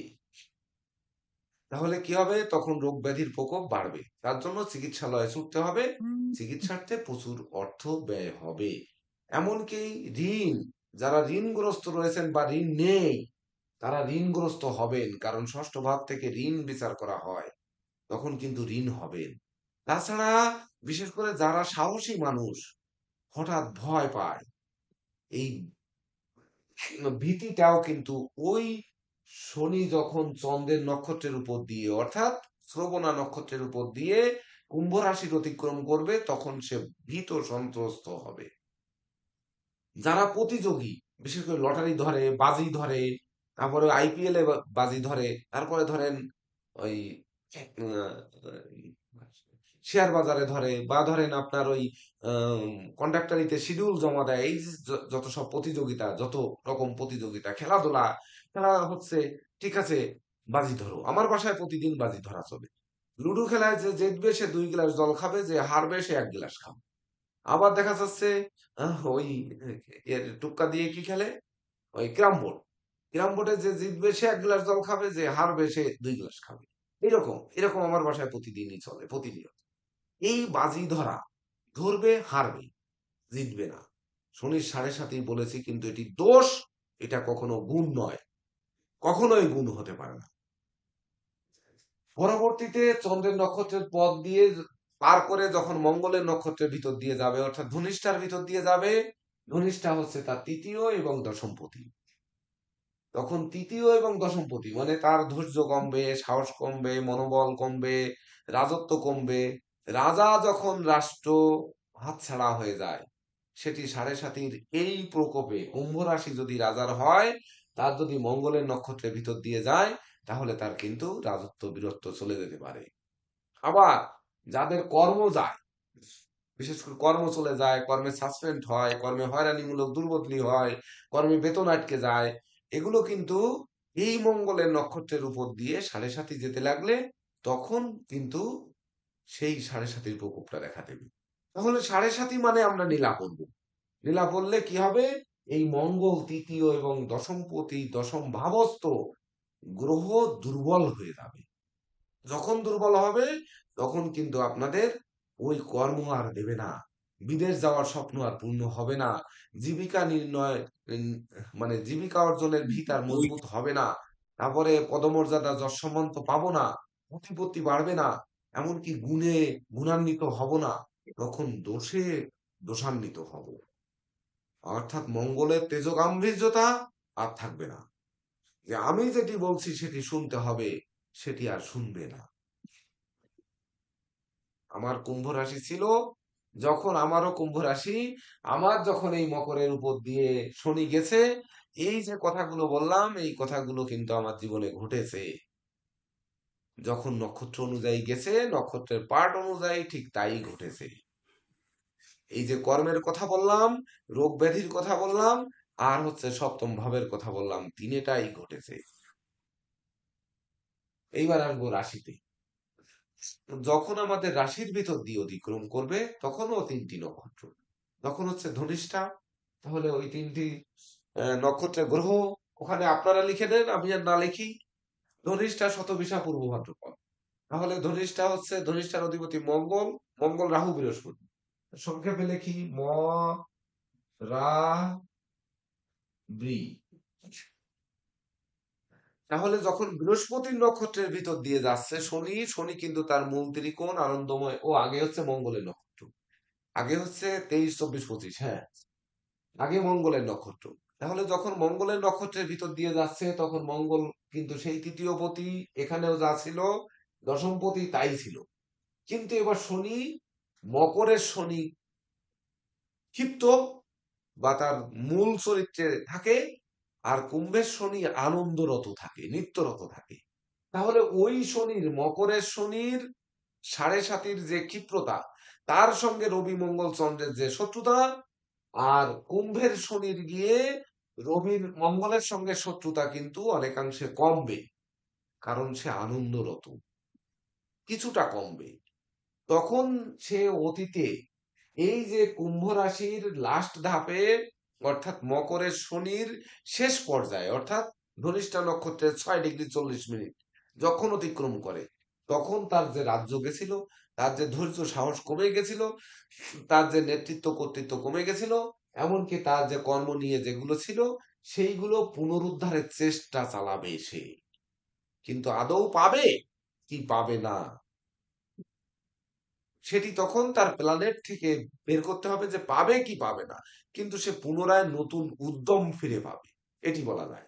তাহলে কি হবে? তখন রোগ ব্যাধির প্রকোপ বাড়বে। তার জন্য চিকিৎসালয়ে ছুটতে হবে, চিকিৎসার্থে প্রচুর অর্থ ব্যয় হবে। এমনকি ঋণ, যারা ঋণগ্রস্ত রয়েছেন বা ঋণ নেই তারা ঋণগ্রস্ত হবেন, কারণ 6ষ্ঠ ভাব থেকে ঋণ বিচার করা হয়, তখন কিন্তু ঋণ হবেন। তাছাড়া বিশেষ করে যারা সাহসী মানুষ, হঠাৎ ভয় পায়, এই ভীতিটাও কিন্তু ওই শনি যখন চন্দ্রের নক্ষত্রের উপর দিয়ে, অর্থাৎ শ্রবণা নক্ষত্রের উপর দিয়ে কুম্ভ রাশির অতিক্রম করবে, তখন সে ভীত সন্ত্রস্ত হবে। যারা প্রতিযোগী, বিশেষ করে লটারি ধরে, বাজি ধরে, তারপরে আইপিএল এ বাজি ধরে, তারপরে ধরেন ওই শেয়ার বাজারে ধরে, বা ধরেন আপনার ওই কন্ডাক্টরিতে শিডিউল জমা দেয়, এই যত সব প্রতিযোগিতা, যত রকম প্রতিযোগিতা, খেলাধুলা, খেলা হচ্ছে, ঠিক আছে, বাজি ধরো। আমার বাসায় প্রতিদিন বাজি ধরা চলে। লুডো খেলায় যে জিতবে সে 2 গ্লাস জল খাবে, যে হারবে সে 1 গ্লাস খাবে। আবার দেখা যাচ্ছে ওই এর টুক্কা দিয়ে কি খেলে, ওই ক্যারাম বোর্ড। ক্যারাম বোর্ডে যে জিতবে সে 1 গ্লাস জল খাবে, যে হারবে সে 2 গ্লাস খাবে। এরকম এরকম আমার বাসায় প্রতিদিনই চলে, প্রতিনিয়ত। এই বাজি ধরা, ধরবে হারবে, জিতবে না। শনির 7.5 বলেছি, কিন্তু এটি দোষ, এটা কখনো গুণ নয়, কখনোই গুণ হতে পারে না। পরবর্তীতে চন্দ্রের নক্ষত্রের পথ দিয়ে পার করে যখন মঙ্গলের নক্ষত্রের ভিতর দিয়ে যাবে, অর্থাৎ ধনিষ্ঠার ভিতর দিয়ে যাবে, ধনিষ্ঠা হচ্ছে তার 3য় এবং 10ম পতি। তখন 3য় এবং 10ম পতি মানে তার ধৈর্য কমবে, সাহস কমবে, মনোবল কমবে, রাজত্ব কমবে। রাজা যখন রাষ্ট্র হাতছাড়া হয়ে যায়, সেটি 7.5 এই প্রকোপে কুম্ভ রাশি যদি রাজার হয়, তার যদি মঙ্গলের নক্ষত্রের ভিতর দিয়ে যায়, তাহলে তার কিন্তু রাজত্ব বীরত্ব চলে যেতে পারে। আবার যাদের কর্ম যায়, বিশেষ করে কর্ম চলে যায়, কর্মে সাসপেন্ড হয়, কর্মে হয়রানিমূলক দুর্বদলি হয়, কর্মে বেতন আটকে যায়, এগুলো কিন্তু এই মঙ্গলের নক্ষত্রের উপর দিয়ে 7.5 যেতে লাগলে তখন কিন্তু সেই 7.5 প্রকোপটা দেখা দেবে। তাহলে 7.5 মানে আমরা নীলা পড়ব। নীলা পড়লে কি হবে? এই মঙ্গল 3য় এবং 10ম পতি, 10ম ভাবস্থ গ্রহ দুর্বল হয়ে যাবে। যখন দুর্বল হবে, তখন কিন্তু আপনাদের ওই কর্ম আর দেবে না, বিদেশ যাওয়ার স্বপ্ন আর পূর্ণ হবে না, জীবিকা নির্ণয় মানে জীবিকা অর্জনের ভিত আর মজবুত হবে না, তারপরে পদমর্যাদা যশ সম্মান তো পাবো না, প্রতিপত্তি বাড়বে না, এমনকি গুণে গুণান্বিত হব না, তখন দোষে দোষান্বিত হব। অর্থাৎ মঙ্গলের তেজগাম্ভীর্যতা আর থাকবে না, যে আমি যেটি বলছি সেটি শুনতে হবে, সেটি আর শুনবে না। আমার কুম্ভ রাশি ছিল, যখন আমারও কুম্ভ রাশি, আমার যখন এই মকরের উপর দিয়ে শনি গেছে, এই যে কথাগুলো বললাম, এই কথাগুলো কিন্তু আমার জীবনে ঘটেছে। যখন নক্ষত্র অনুযায়ী গেছে, নক্ষত্রের পার্ট অনুযায়ী ঠিক তাই ঘটেছে। এই যে কর্মের কথা বললাম, রোগ ব্যাধির কথা বললাম, আর হচ্ছে 7ম ভাবের কথা বললাম, তিনটাই ঘটেছে। এইবার আসবো রাশিতে। যখন আমাদের রাশির ভিতর দিয়ে অতিক্রম করবে, তখনও 3টি নক্ষত্র, তখন হচ্ছে ধনিষ্ঠা। তাহলে ওই 3টি নক্ষত্রের গ্রহ ওখানে আপনারা লিখে দেন, আমি আর না লিখি। ধনিষ্ঠা, শতবিশা, পূর্ব ভাদ্রপদ। তাহলে ধনিষ্ঠা হচ্ছে, ধনিষ্ঠার অধিপতি মঙ্গল, মঙ্গল রাহু বৃহস্পতি। সংক্ষেপে লিখি ম রা বৃ। তাহলে যখন বৃহস্পতির নক্ষত্রের ভিতর দিয়ে যাচ্ছে শনি, শনি কিন্তু তার মূল ত্রিকোণ আনন্দময়, ও আগে হচ্ছে মঙ্গলের নক্ষত্র, আগে হচ্ছে 23, 24, 25, হ্যাঁ, আগে মঙ্গলের নক্ষত্র। তাহলে যখন মঙ্গলের নক্ষত্রের ভিতর দিয়ে যাচ্ছে, তখন মঙ্গল কিন্তু সেই 3য় পতি, এখানেও যা ছিল 10ম পতি তাই ছিল। কিন্তু এবার শনি, মকরের শনি ক্ষিপ্ত বা তার মূল চরিত্রে থাকে, আর কুম্ভের শনি আনন্দরত থাকে, নিত্যরত থাকে। তাহলে ওই শনির, মকরের শনির 7.5 যে ক্ষিপ্রতা, তার সঙ্গে রবি মঙ্গল চন্দ্রের যে শত্রুতা, আর কুম্ভের শনির গিয়ে রবির মঙ্গলের সঙ্গে শত্রুতা কিন্তু অনেকাংশে কমবে, কারণ সে আনন্দরত, কিছুটা কমবে। তখন সে অতীতে এই যে কুম্ভ রাশির লাস্ট ধাপে, অর্থাৎ মকরের শনির শেষ পর্যায়ে, অর্থাৎ ধনিষ্ঠা নক্ষত্রের 6°40' যখন অতিক্রম করে, তখন তার যে রাজ্য গেছিল, তার যে ধৈর্য সাহস কমে গেছিল, তার যে নেতৃত্ব কর্তৃত্ব কমে গেছিল, এমনকি তার যে কর্ম নিয়ে যেগুলো ছিল, সেইগুলো পুনরুদ্ধারের চেষ্টা চালাবে সে। কিন্তু আদৌ পাবে কি পাবে না, সেটি তখন তার প্ল্যানেট থেকে বের করতে হবে, যে পাবে কি পাবে না। কিন্তু সে পুনরায় নতুন উদ্যম ফিরে পাবে, এটি বলা যায়।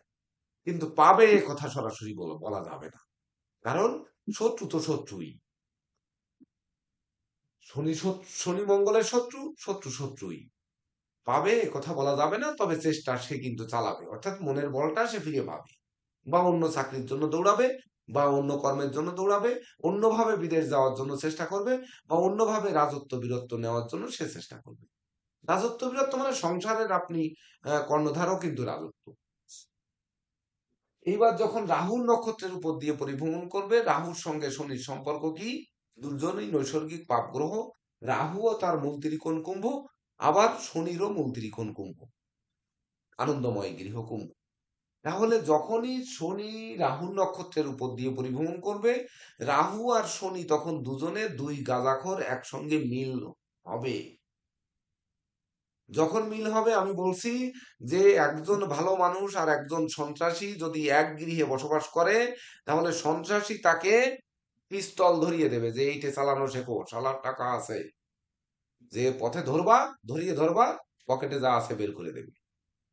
কিন্তু পাবে এ কথা সরাসরি বলা যাবে না, কারণ শত্রু তো শত্রুই। শনি মঙ্গলের শত্রু, শত্রু শত্রুই। পাবে এ কথা বলা যাবে না, তবে চেষ্টা সে কিন্তু চালাবে, অর্থাৎ মনের বলটা সে ফিরে পাবে, বা অন্য চাকরির জন্য দৌড়াবে, বা অন্য কর্মের জন্য দৌড়াবে, অন্যভাবে বিদেশ যাওয়ার জন্য চেষ্টা করবে, বা অন্যভাবে রাজত্ব বীরত্ব নেওয়ার জন্য সে চেষ্টা করবে। রাজত্ব বীরত্ব মানে সংসারের আপনি কর্ণধারও কিন্তু রাজত্ব। এইবার যখন রাহুর নক্ষত্রের উপর দিয়ে পরিভ্রমণ করবে, রাহুর সঙ্গে শনির সম্পর্ক কি? দুজনই নৈসর্গিক পাপ গ্রহ, রাহুও তার মূল ত্রিকোণ কুম্ভ, আবার শনিরও মূল ত্রিকোণ কুম্ভ, আনন্দময় গৃহ কুম্ভ। তাহলে যখনই শনি রাহুর নক্ষত্রের উপর দিয়ে পরিভ্রমণ করবে, রাহু আর শনি তখন দুজনে দুই গাঁজাখোর একসঙ্গে মিল হবে। যখন মিল হবে, আমি বলছি যে একজন ভালো মানুষ আর একজন সন্ত্রাসী যদি এক গৃহে বসবাস করে, তাহলে সন্ত্রাসী তাকে পিস্তল ধরিয়ে দেবে যে এইটে চালানো শেখো, শালার টাকা আছে, যে পথে ধরবা, ধরিয়ে ধরবা, পকেটে যা আছে বের করে দেবে।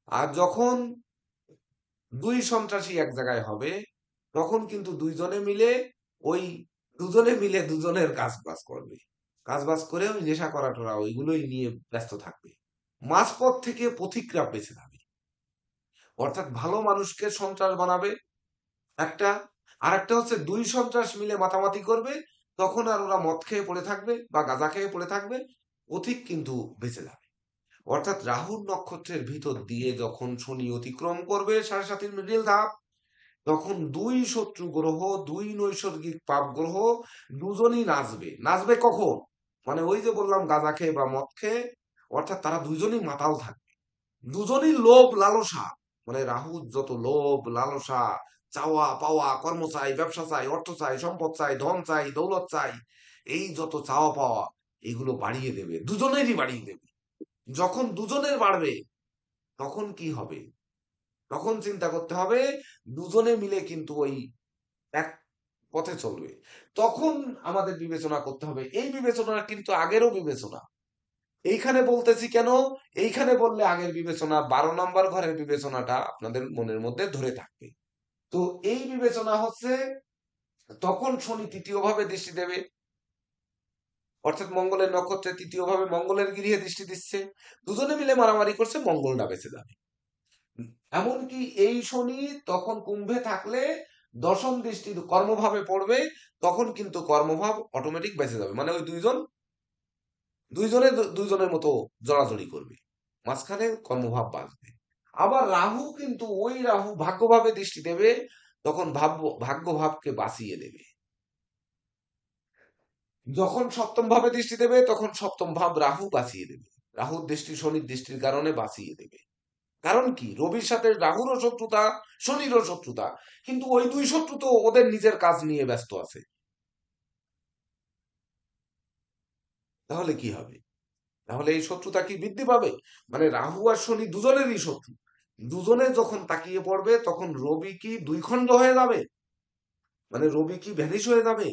আর যখন দুই সন্ত্রাসী এক জায়গায় হবে, তখন কিন্তু দুজনে মিলে দুজনের কাজ করবে, কাজ করে ওই নেশা করা টোরা ওইগুলোই নিয়ে ব্যস্ত থাকবে। মাঝপথ থেকে পথিকরা বেঁচে যাবে, অর্থাৎ ভালো মানুষকে সন্ত্রাস বানাবে একটা, আর একটা হচ্ছে দুই সন্ত্রাস মিলে মাতামাতি করবে, তখন আর ওরা মদ খেয়ে পড়ে থাকবে বা গাঁজা খেয়ে পড়ে থাকবে, পথিক কিন্তু বেঁচে যাবে। অর্থাৎ রাহুর নক্ষত্রের ভিতর দিয়ে যখন শনি অতিক্রম করবে 7.5 মিডিল ধাপ, তখন দুই শত্রু গ্রহ, দুই নৈসর্গিক পাপ গ্রহ দুজনই নাচবে কখন? মানে ওই যে বললাম গাঁজা খেয়ে বা মদ খেয়ে, অর্থাৎ তারা দুজনই মাতাল থাকবে, দুজনই লোভ লালসা, মানে রাহু যত লোভ লালসা, চাওয়া পাওয়া, কর্ম চাই, ব্যবসা চাই, অর্থ চাই, সম্পদ চাই, ধন চাই, দৌলত চাই, এই যত চাওয়া পাওয়া এগুলো বাড়িয়ে দেবে, দুজনেরই বাড়িয়ে দেবে। যখন দুজনের বাড়বে, তখন কি হবে? তখন চিন্তা করতে হবে, দুজনে মিলে কিন্তু ওই এক পথে চলবে। তখন আমাদের বিবেচনা করতে হবে, এই বিবেচনা কিন্তু আগেরও বিবেচনা। এইখানে বলতেছি কেন? এইখানে বললে আগের বিবেচনা 12 নম্বর ঘরের বিবেচনাটা আপনাদের মনের মধ্যে ধরে থাকবে। তো এই বিবেচনা হচ্ছে, তখন শনি তৃতীয় ভাবে দৃষ্টি দেবে, অর্থাৎ মঙ্গলের নক্ষত্রে তৃতীয় ভাবে মঙ্গলের গৃহে দৃষ্টি দিচ্ছে, দুজনে মিলে মারামারি করছে, মঙ্গলটা বেঁচে যাবে। এমনকি এই শনি তখন কুম্ভে থাকলে দশম দৃষ্টি কর্মভাবে পড়বে, তখন কিন্তু কর্মভাব অটোমেটিক বেঁচে যাবে, মানে ওই দুইজনের মতো জড়াজড়ি করবে, মাঝখানে কর্মভাব বাঁচবে। আবার রাহু কিন্তু ওই রাহু ভাগ্যভাবে দৃষ্টি দেবে, তখন ভাগ্যভাবকে বাঁচিয়ে দেবে। যখন সপ্তম ভাবে দৃষ্টি দেবে, তখন সপ্তম ভাব রাহু বাঁচিয়ে দেবে, রাহুর দৃষ্টি শনির দৃষ্টির কারণে বাঁচিয়ে দেবে। কারণ কি? রবির সাথে রাহুরও শত্রুতা, শনিরও শত্রুতা, কিন্তু ওই দুই শত্রু তো ওদের নিজের কাজ নিয়ে ব্যস্ত আছে। তাহলে কি হবে? তাহলে এই শত্রুতা কি বৃদ্ধি পাবে? মানে রাহু আর শনি দুজনেরই শত্রু, দুজনে যখন তাকিয়ে পড়বে, তখন রবি কি দুই খণ্ড হয়ে যাবে? মানে রবি কি ভ্যানিশ হয়ে যাবে?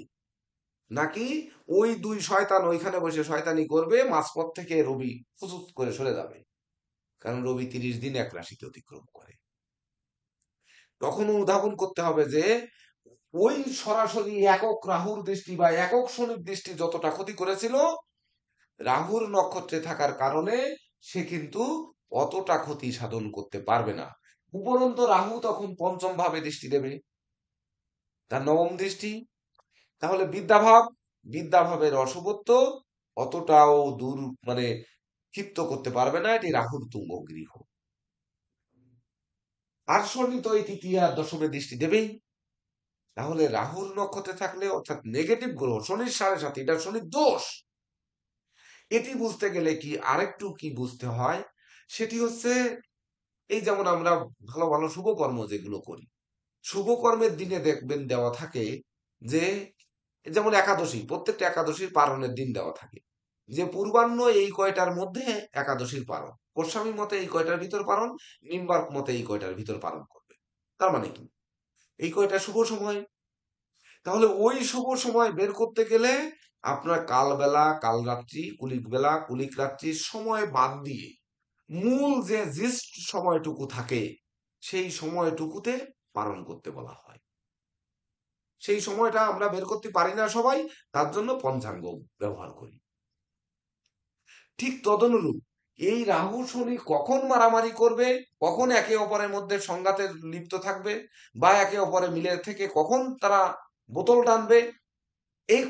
নাকি ওই দুই শয়তান ওইখানে বসে শয়তানি করবে, মাঝপথ থেকে রবি ফুসুত করে সরে যাবে? কারণ রবি 30 দিন এক রাশিতে অতিক্রম করে। তখন অনুধাবন করতে হবে যে ওই সরাসরি একক রাহুর দৃষ্টি বা একক শনির দৃষ্টি যতটা ক্ষতি করেছিল, রাহুর নক্ষত্রে থাকার কারণে সে কিন্তু অতটা ক্ষতি সাধন করতে পারবে না। উপরন্ত রাহু তখন পঞ্চম ভাবে দৃষ্টি দেবে, তার নবম দৃষ্টি। তাহলে বিদ্যাভাবের অশুভত্ব অতটাও দূর মানে ক্ষিপ্ত করতে পারবে না, এটি রাহুর তুঙ্গ গৃহ। আর শনি তো এই তৃতীয় আর দশমে দৃষ্টি দেবেই। তাহলে রাহুর নক্ষত্রে থাকলে, অর্থাৎ নেগেটিভ গ্রহ, শনির 7.5, এটা শনির দোষ। এটি বুঝতে গেলে কি আরেকটু কি বুঝতে হয়, সেটি হচ্ছে এই যেমন আমরা ভালো ভালো শুভকর্ম যেগুলো করি, শুভকর্মের দিনে দেখবেন দেওয়া থাকে যে, যেমন একাদশী, প্রত্যেকটা একাদশীর পালনের দিন দেওয়া থাকে যে পূর্বাহ্ন এই কয়টার মধ্যে একাদশীর পালন, গোস্বামী মতে এই কয়টার ভিতর পালন, নিম্বার্ক মতে এই কয়টার ভিতর পালন করবে। তার মানে কি এই কয়টা শুভ সময়। তাহলে ওই শুভ সময় বের করতে গেলে আপনার কালবেলা, কাল রাত্রি, কুলিক বেলা, কুলিক রাত্রি সময় বাদ দিয়ে মূল যে জিস্ট সময়টুকু থাকে, সেই সময়টুকুতে পালন করতে বলা হয়। সেই সময়টা আমরা বের করতে পারি না সবাই, তার জন্য পঞ্চাঙ্গ ব্যবহার করি। ঠিক তদনুরূপ এই রাহু শনি কখন মারামারি করবে, কখন একে অপরের মধ্যে সংঘাতে লিপ্ত থাকবে, বা একে অপরে মিলে থেকে কখন তারা বোতল টানবে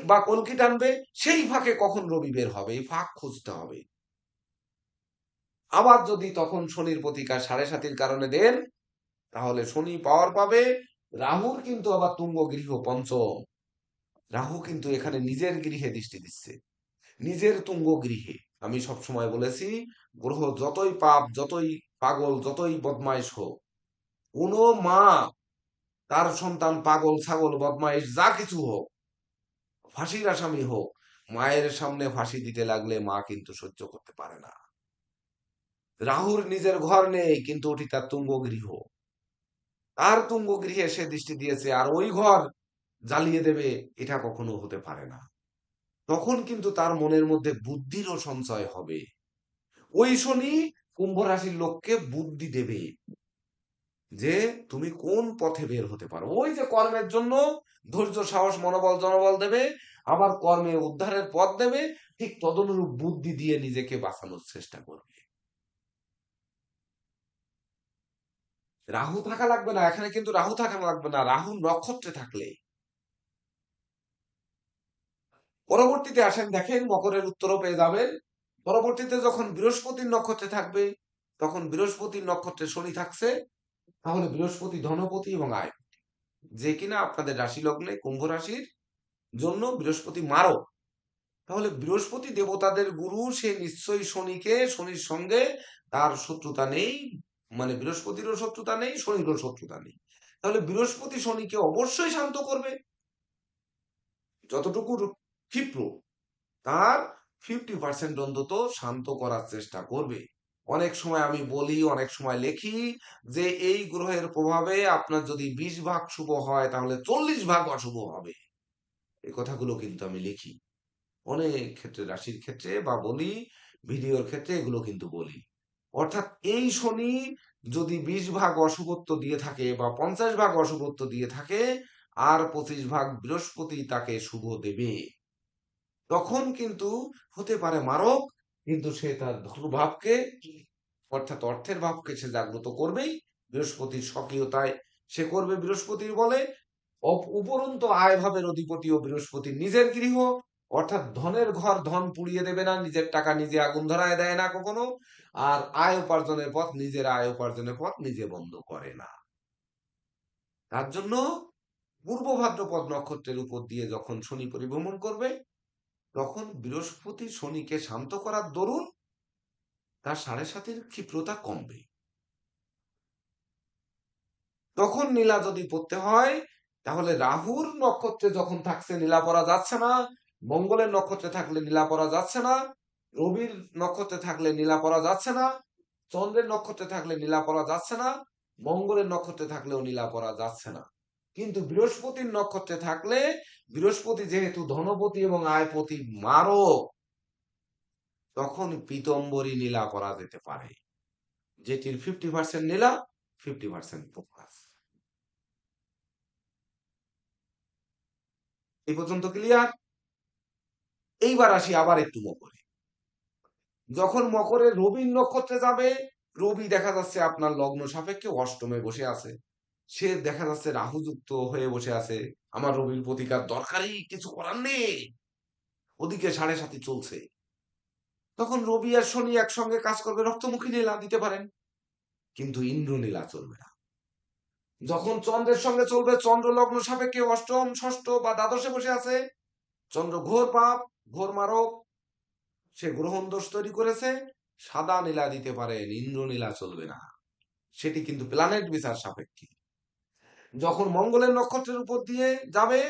বা কলকি টানবে, সেই ফাঁকে কখন রবি বের হবে, এই ফাঁক খুঁজতে হবে। আবার যদি তখন শনির প্রতিকার 7.5 কারণে দেন, তাহলে শনি পাওয়ার পাবে। রাহুর কিন্তু আবার তুঙ্গ গৃহ পঞ্চম, রাহু কিন্তু এখানে নিজের গৃহে দৃষ্টি দিচ্ছে, নিজের তুঙ্গ গৃহে। আমি সবসময় বলেছি, গ্রহ যতই পাপ, যতই পাগল, যতই বদমাইশ হোক, কোনো মা তার সন্তান পাগল, ছাগল, বদমাইশ যা কিছু হোক, ফাঁসির আসামি হোক, মায়ের সামনে ফাঁসি দিতে লাগলে মা কিন্তু সহ্য করতে পারে না। রাহুর নিজের ঘর নেই, কিন্তু ওটি তার তুঙ্গ গৃহ। তার তুঙ্গ গৃহে সে দৃষ্টি দিয়েছে, আর ওই ঘর জ্বালিয়ে দেবে, এটা কখনো হতে পারে না। তখন কিন্তু তার মনের মধ্যে বুদ্ধিরও সঞ্চয় হবে। ওই শনি কুম্ভ রাশির লোককে বুদ্ধি দেবে যে তুমি কোন পথে বের হতে পারো। ওই যে কর্মের জন্য ধৈর্য, সাহস, মনোবল, জনবল দেবে, আবার কর্মে উদ্ধারের পথ দেবে, ঠিক তদনুরূপ বুদ্ধি দিয়ে নিজেকে বাঁচানোর চেষ্টা করবে। রাহু থাকা লাগবে না এখানে, কিন্তু রাহু থাকা লাগবে না, রাহু নক্ষত্রে থাকলে। পরবর্তীতে আসেন, দেখেন মকরের উত্তরও পেয়ে যাবেন। পরবর্তীতে যখন বৃহস্পতির নক্ষত্রে থাকবে, তখন বৃহস্পতির নক্ষত্রে শনি থাকছে, তাহলে বৃহস্পতি ধনপতি এবং আয়, যে কিনা আপনাদের রাশি লগ্নে কুম্ভ রাশির জন্য বৃহস্পতি মারক। তাহলে বৃহস্পতি দেবতাদের গুরু, সে নিশ্চয়ই শনিকে, শনির সঙ্গে তার শত্রুতা নেই, মানে বৃহস্পতিরও শত্রুতা নেই, শনিরও শত্রুতা নেই। তাহলে বৃহস্পতি শনিকে অবশ্যই শান্ত করবে। যতটুকু ক্ষিপ্র, তার 50% অন্তত শান্ত করার চেষ্টা করবে। অনেক সময় আমি বলি, অনেক সময় লেখি যে এই গ্রহের প্রভাবে আপনার যদি 20 ভাগ শুভ হয়, তাহলে 40 ভাগ অশুভ হবে। এই কথাগুলো কিন্তু আমি লিখি অনেক ক্ষেত্রে, রাশির ক্ষেত্রে বা বলি ভিডিওর ক্ষেত্রে, এগুলো কিন্তু বলি। অর্থাৎ এই শনি যদি 20 ভাগ অশুভত্ব দিয়ে থাকে বা 50 ভাগ অশুভত্ব দিয়ে থাকে, আর 25 ভাগ বৃহস্পতি তাকে শুভ দেবে। তখন কিন্তু হতে পারে মারক, কিন্তু সে তার ধনভাবকে, অর্থাৎ অর্থের ভাবকে সে জাগ্রত করবেই। বৃহস্পতির স্বকীয়তায় সে করবে বৃহস্পতির বলে। উপরন্ত আয় ভাবের অধিপতিও বৃহস্পতির নিজের গৃহ, অর্থাৎ ধনের ঘর ধন পুড়িয়ে দেবে না, নিজের টাকা নিজে আগুন ধরায় দেয় না কখনো। আর আয় উপার্জনের পথ, নিজের আয় উপার্জনের পথ নিজে বন্ধ করে না। তার জন্য পূর্ব ভাদ্রপদ নক্ষত্রের উপর দিয়ে যখন শনি পরিভ্রমণ করবে, তখন বৃহস্পতি শনিকে শান্ত করার দরুন তার 7.5-এর ক্ষিপ্রতা কমবে। তখন নীলা যদি পড়তে হয়, তাহলে রাহুর নক্ষত্রে যখন থাকছে নীলা পড়া যাচ্ছে না, মঙ্গলের নক্ষত্রে থাকলে নীলা পড়া যাচ্ছে না, রবির নক্ষত্রে থাকলে নীলা পড়া যাচ্ছে না, চন্দ্রের নক্ষত্রে থাকলে নীলা পড়া যাচ্ছে না, মঙ্গলের নক্ষত্রে থাকলেও নীলা পড়া যাচ্ছে না। কিন্তু বৃহস্পতির নক্ষত্রে থাকলে, বৃহস্পতি যেহেতু ধনপতি এবং আয়পতি মারক, তখন পীতম্বরী নীলা করা যেতে পারে, যেটির 50% নীলা, 50% প্রকাশ। এই পর্যন্ত ক্লিয়ার? এইবার আসি আবার একটু মকরে। যখন মকরে রবির নক্ষত্রে যাবে, রবি দেখা যাচ্ছে আপনার লগ্ন সাপেক্ষে অষ্টমে বসে আছে, সে দেখা যাচ্ছে রাহুযুক্ত হয়ে বসে আছে। আমার রবির প্রতিকার দরকারই কিছু করার নেই, ওদিকে 7.5 চলছে। তখন রবি আর শনি একসঙ্গে কাজ করবে, রক্তমুখী নীলা দিতে পারেন, কিন্তু ইন্দ্রনীলা চলবে না। যখন চন্দ্রের সঙ্গে চলবে, চন্দ্র লগ্ন সাপেক্ষে অষ্টম, ষষ্ঠ বা দ্বাদশে বসে আছে, চন্দ্র ঘোর পাপ, ঘোর মারক, সে গ্রহণ দোষ তৈরি করেছে, সাদা নীলা দিতে পারেন, ইন্দ্রনীলা চলবে না, সেটি কিন্তু প্ল্যানেট বিচার সাপেক্ষে। যখন মঙ্গলের নক্ষত্রের উপর দিয়ে যাবে,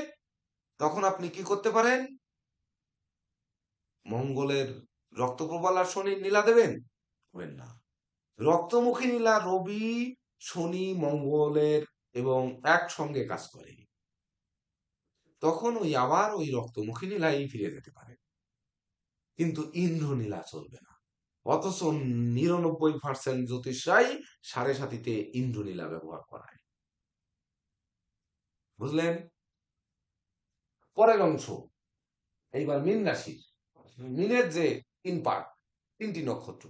তখন আপনি কি করতে পারেন? মঙ্গলের রক্তপ্রবাল আর শনির নীলা দেবেন না। রক্তমুখী নীলা রবি, শনি, মঙ্গলের এবং একসঙ্গে কাজ করে, তখন ওই আবার ওই রক্তমুখী নীলাই ফিরে যেতে পারে, কিন্তু ইন্দ্রনীলা চলবে না। অথচ 99% জ্যোতিষরাই 7.5-তে ইন্দ্রনীলা ব্যবহার করায়। বুঝলেন? পরের অংশ, এইবার মীন রাশির। মীনের যে 3 পার্ট, 3টি নক্ষত্র,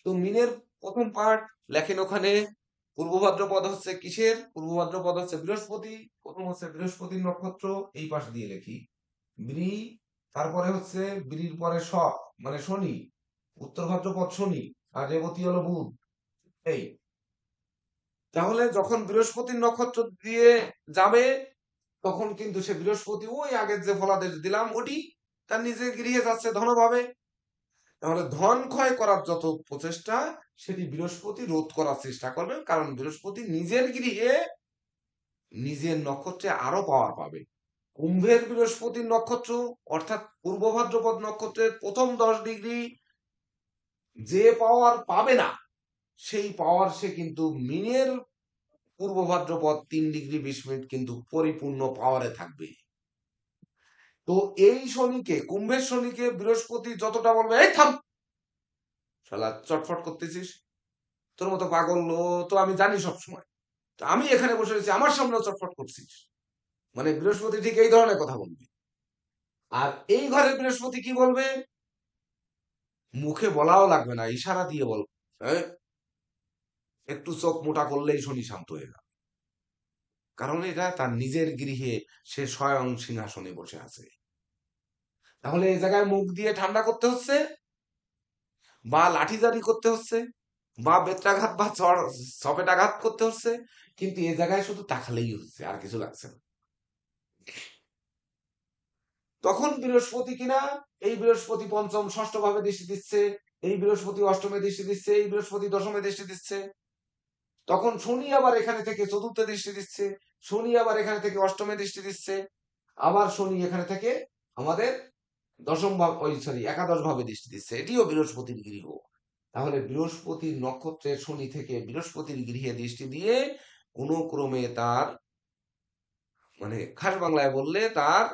তো মীনের প্রথম পার্ট লেখেন ওখানে, পূর্ব ভাদ্রপদ হচ্ছে কিসের? পূর্ব ভাদ্রপদ হচ্ছে বৃহস্পতি, প্রথম হচ্ছে বৃহস্পতির নক্ষত্র, এই পাশ দিয়ে লিখি বৃ, তারপরে হচ্ছে বৃর পরে মানে শনি, উত্তর ভাদ্রপদ শনি, আর রেবতী হলো বুধ। এই তাহলে যখন বৃহস্পতির নক্ষত্র দিয়ে যাবে, তখন কিন্তু সে বৃহস্পতি ওই আগের যে ফলাদেশ দিলাম ওটি, তার নিজের গৃহে যাচ্ছে ধনভাবে। তাহলে ধন ক্ষয় করার যত প্রচেষ্টা সেটি বৃহস্পতি রোধ করার চেষ্টা করবে, কারণ বৃহস্পতি নিজের গৃহে নিজের নক্ষত্রে আরো পাওয়ার পাবে। কুম্ভের বৃহস্পতির নক্ষত্র অর্থাৎ পূর্ব ভাদ্রপদ নক্ষত্রের প্রথম 10 ডিগ্রি যে পাওয়ার পাবে না, সেই পাওয়ার সে কিন্তু মিনের পূর্ব ভাদ্রপদ 3 ডিগ্রি 20 মিনিট কিন্তু পরিপূর্ণ পাওয়ারে থাকবে। তো এই শনিকে, কুম্ভের শনিকে বৃহস্পতি যতটা বলবে এই থাম শালা চটফট করতেছিস, তোর মতো পাগল তো আমি জানি সবসময়, তো আমি এখানে বসে রয়েছি আমার সামনে চটফট করছিস, মানে বৃহস্পতি ঠিক এই ধরনের কথা বলবে। আর এই ঘরের বৃহস্পতি কি বলবে? মুখে বলাও লাগবে না, ইশারা দিয়ে বল, "এই, একটু চোখ মোটা করলেই শনি শান্ত হয়ে যাবে", কারণ এটা তার নিজের গৃহে সে স্বয়ং সিংহাসনে বসে আছে। তাহলে এই জায়গায় মুখ দিয়ে ঠান্ডা করতে হচ্ছে, বা লাঠিজারি করতে হচ্ছে, বা বেত্রাঘাত বা চপেটাঘাত করতে হচ্ছে, কিন্তু এ জায়গায় শুধু তাকালেই হচ্ছে, আর কিছু লাগছে না। তখন বৃহস্পতি কিনা, এই বৃহস্পতি পঞ্চম ষষ্ঠ ভাবে দৃষ্টি দিচ্ছে, এই বৃহস্পতি অষ্টমে দৃষ্টি দিচ্ছে, এই বৃহস্পতি দশমে দৃষ্টি দিচ্ছে, তখন শনি আবার এখানে থেকে চতুর্থে দৃষ্টি দিচ্ছে, শনি আবার এখানে থেকে অষ্টমে দৃষ্টি দিচ্ছে, আবার শনি এখানে থেকে আমাদের একাদশ ভাবে দৃষ্টি দিচ্ছে, এটিও বৃহস্পতির গৃহ। তাহলে বৃহস্পতির নক্ষত্রের শনি থেকে বৃহস্পতির গৃহে দৃষ্টি দিয়ে কোনো ক্রমে তার, মানে খাস বাংলায় বললে তার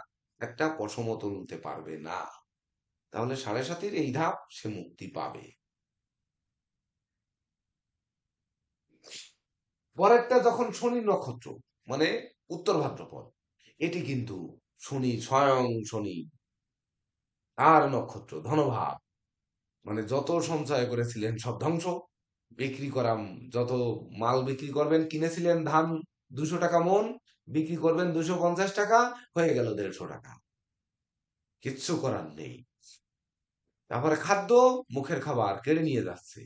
একটা পশম তুলতে পারবে না। তাহলে 7.5 এই ধাপ সে মুক্তি পাবে। পরেরটা যখন শনির নক্ষত্র, মানে উত্তর ভাদ্রপদ, এটি কিন্তু শনি, স্বয়ং শনি, তার নক্ষত্র ধনভাব, মানে যত সঞ্চয় করেছিলেন সব ধ্বংস, বিক্রি করাম, যত মাল বিক্রি করবেন, কিনেছিলেন ধান 200 টাকা মন, বিক্রি করবেন 250 টাকা, হয়ে গেল 150 টাকা, কিচ্ছু করার নেই। তারপরে খাদ্য, মুখের খাবার কেড়ে নিয়ে যাচ্ছে,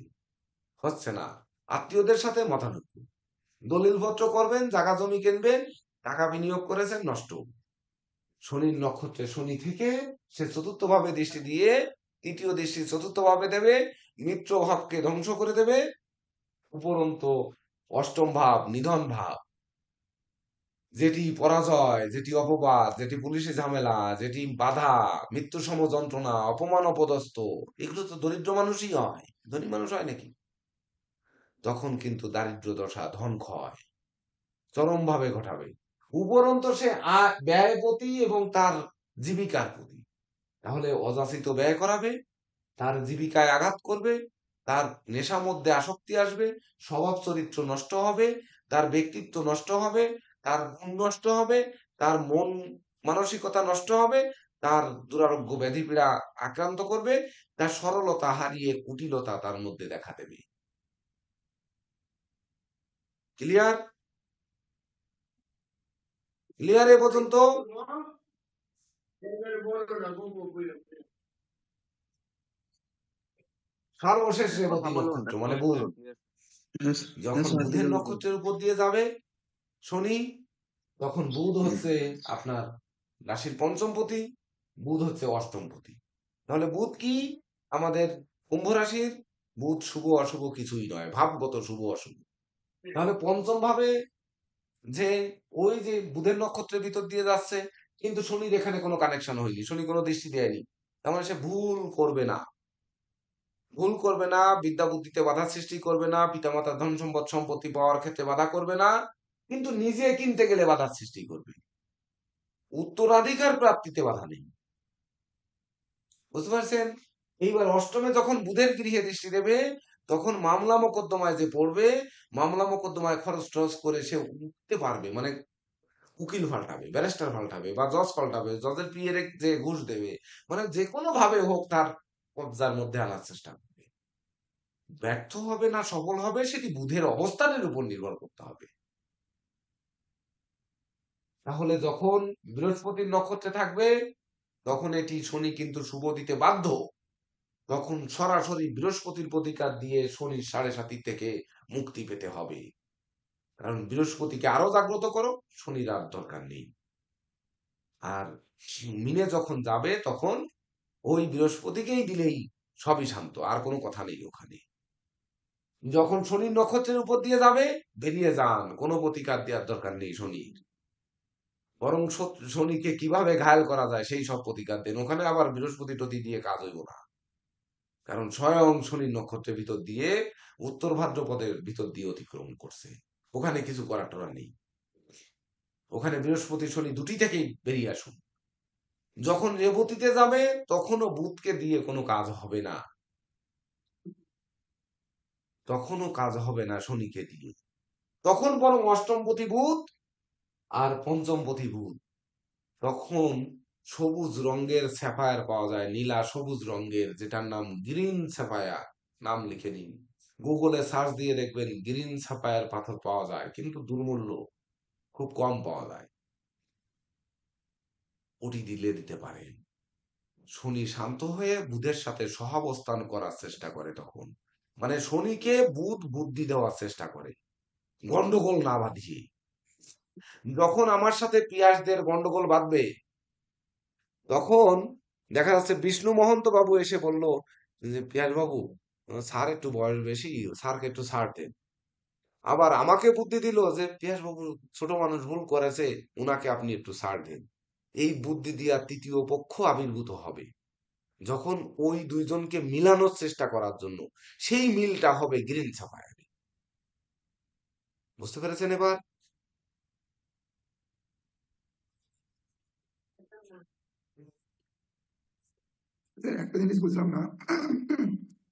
হচ্ছে না, আত্মীয়দের সাথে মতানৈক্য, দলিলপত্র করবেন, জায়গা জমি কিনবেন, টাকা বিনিয়োগ করেছেন, নষ্ট। শনির নক্ষত্রে শনি থেকে সে চতুর্থ ভাবে দৃষ্টি দিয়ে তৃতীয় দৃষ্টি চতুর্থ ভাবে দেবে, মিত্র ভাবকে ধ্বংস করে দেবে, উপরন্ত অষ্টম ভাব নিধন ভাব, যেটি পরাজয়, যেটি অপবাদ, যেটি পুলিশি ঝামেলা, যেটি বাধা, মৃত্যু সম যন্ত্রণা, অপমান অপদস্থ, এগুলো তো দরিদ্র মানুষই হয়, ধনী মানুষ হয় নাকি? তখন কিন্তু দারিদ্র দশা, ধন ক্ষয় চরম ভাবে ঘটাবে। উপরন্ত সে ব্যয়পতি এবং তার জীবিকার প্রতি, তাহলে অযাচিত ব্যয় করাবে, তার জীবিকায় আঘাত করবে, তার নেশার মধ্যে আসক্তি আসবে, স্বভাব চরিত্র নষ্ট হবে, তার ব্যক্তিত্ব নষ্ট হবে, তার গুণ নষ্ট হবে, তার মন মানসিকতা নষ্ট হবে, তার দুরারোগ্য ব্যাধি পীড়া আক্রান্ত করবে, তার সরলতা হারিয়ে কুটিলতা তার মধ্যে দেখা দেবে। ক্লিয়ার? ক্লিয়ার এ পর্যন্ত? সর্বশেষ রেবতী নক্ষত্র, মানে বুধ, যখন বুধের নক্ষত্রের উপর দিয়ে যাবে শনি, তখন বুধ হচ্ছে আপনার রাশির পঞ্চমপতি, বুধ হচ্ছে অষ্টমপতি। তাহলে বুধ কি? আমাদের কুম্ভ রাশির বুধ শুভ অশুভ কিছুই নয়, ভাবগত শুভ অশুভ। তাহলে পঞ্চম ভাবে যে ওই যে বুধের নক্ষত্রের ভিতর দিয়ে যাচ্ছে, কিন্তু শনির এখানে কোনো কানেকশন হয়নি, শনি কোনো দৃষ্টি দেয়নি, তার মানে সে ভুল করবে না, ভুল করবে না, বিদ্যা বুদ্ধিতে বাধা সৃষ্টি করবে না, পিতামাতার ধন সম্পদ সম্পত্তি পাওয়ার ক্ষেত্রে বাধা করবে না, কিন্তু নিজে কিনতে গেলে বাধা সৃষ্টি করবে, উত্তরাধিকার প্রাপ্তিতে বাধা নেই। বুঝতে পারছেন? এইবার অষ্টমে যখন বুধের গৃহে দৃষ্টি দেবে, তখন মামলা মোকদ্দমায় যে পড়বে, মামলা মোকদ্দমায় খরচ টরচ করে সে উঠতে পারবে, মানে উকিল পাল্টাবে, ব্যারিস্টার পাল্টাবে, বা জজ পাল্টাবে, জজের পিএর যে ঘুষ দেবে, মানে যে কোনো ভাবে হোক তার কবজার মধ্যে আনার চেষ্টা করবে। ব্যর্থ হবে না সফল হবে সেটি বুধের অবস্থানের উপর নির্ভর করতে হবে। তাহলে যখন বৃহস্পতির নক্ষত্রে থাকবে, তখন এটি শনি কিন্তু শুভ দিতে বাধ্য, তখন সরাসরি বৃহস্পতির প্রতিকার দিয়ে শনির 7.5 থেকে মুক্তি পেতে হবে, কারণ বৃহস্পতিকে আরো জাগ্রত করো, শনির আর দরকার নেই। আর মিনে যখন যাবে তখন ওই বৃহস্পতিকেই দিলেই সবই শান্ত, আর কোনো কথা নেই ওখানে। যখন শনির নক্ষত্রের উপর দিয়ে যাবে, বেরিয়ে যান, কোনো প্রতিকার দেওয়ার দরকার নেই শনির। বরং শনিকে কিভাবে ঘায়েল করা যায় সেই সব প্রতিকার দেন। ওখানে আবার বৃহস্পতি টতি দিয়ে কাজ হইব না, কারণ স্বয়ং শনির নক্ষত্রের ভিতর দিয়ে উত্তর ভাদ্রপদের ভিতর দিয়ে অতিক্রম করছে। ওখানে কিছু করার টরা নেই। ওখানে বৃহস্পতি শনি দুটি থেকেই বেরিয়ে আসুন। যখন রেবতীতে যাবে তখনও বুধকে দিয়ে কোনো কাজ হবে না, তখনও কাজ হবে না শনিকে দিয়ে। তখন বরং অষ্টমপতি বুধ আর পঞ্চমপতি বুধ, তখন সবুজ রঙের স্যাফায়ার পাওয়া যায়, নীলা সবুজ রঙের, যেটার নাম গ্রিন স্যাফায়ার। নাম লিখে নিন, গুগলে সার্চ দিয়ে দেখবেন গ্রিন স্যাফায়ার পাথর পাওয়া যায়, কিন্তু দুর্মূল্য, খুব কম পাওয়া যায়। ওটি দিলে দিতে পারেন। শনি শান্ত হয়ে বুধের সাথে সহাবস্থান করার চেষ্টা করে তখন, মানে শনিকে বুধ বুদ্ধি দেওয়ার চেষ্টা করে, গন্ডগোল না বাঁধিয়ে। যখন আমার সাথে পিয়াসদের গন্ডগোল বাঁধবে, তখন দেখা যাচ্ছে বিষ্ণু মহন্ত বাবু এসে বলল যে পিয়াস বাবু, স্যার একটু বয়স বেশি, স্যারকে একটু ছাড় দেন। আবার আমাকে বুদ্ধি দিল যে পিয়াস বাবু ছোট মানুষ ভুল করেছে, উনাকে আপনি একটু ছাড় দেন। এই বুদ্ধি দিয়া তৃতীয় পক্ষ আবির্ভূত হবে, যখন ওই দুইজনকে মিলানোর চেষ্টা করার জন্য। সেই মিলটা হবে গ্রিন সাফায়ার। বুঝতে পেরেছেন এবার? একটা জিনিস বুঝলাম না,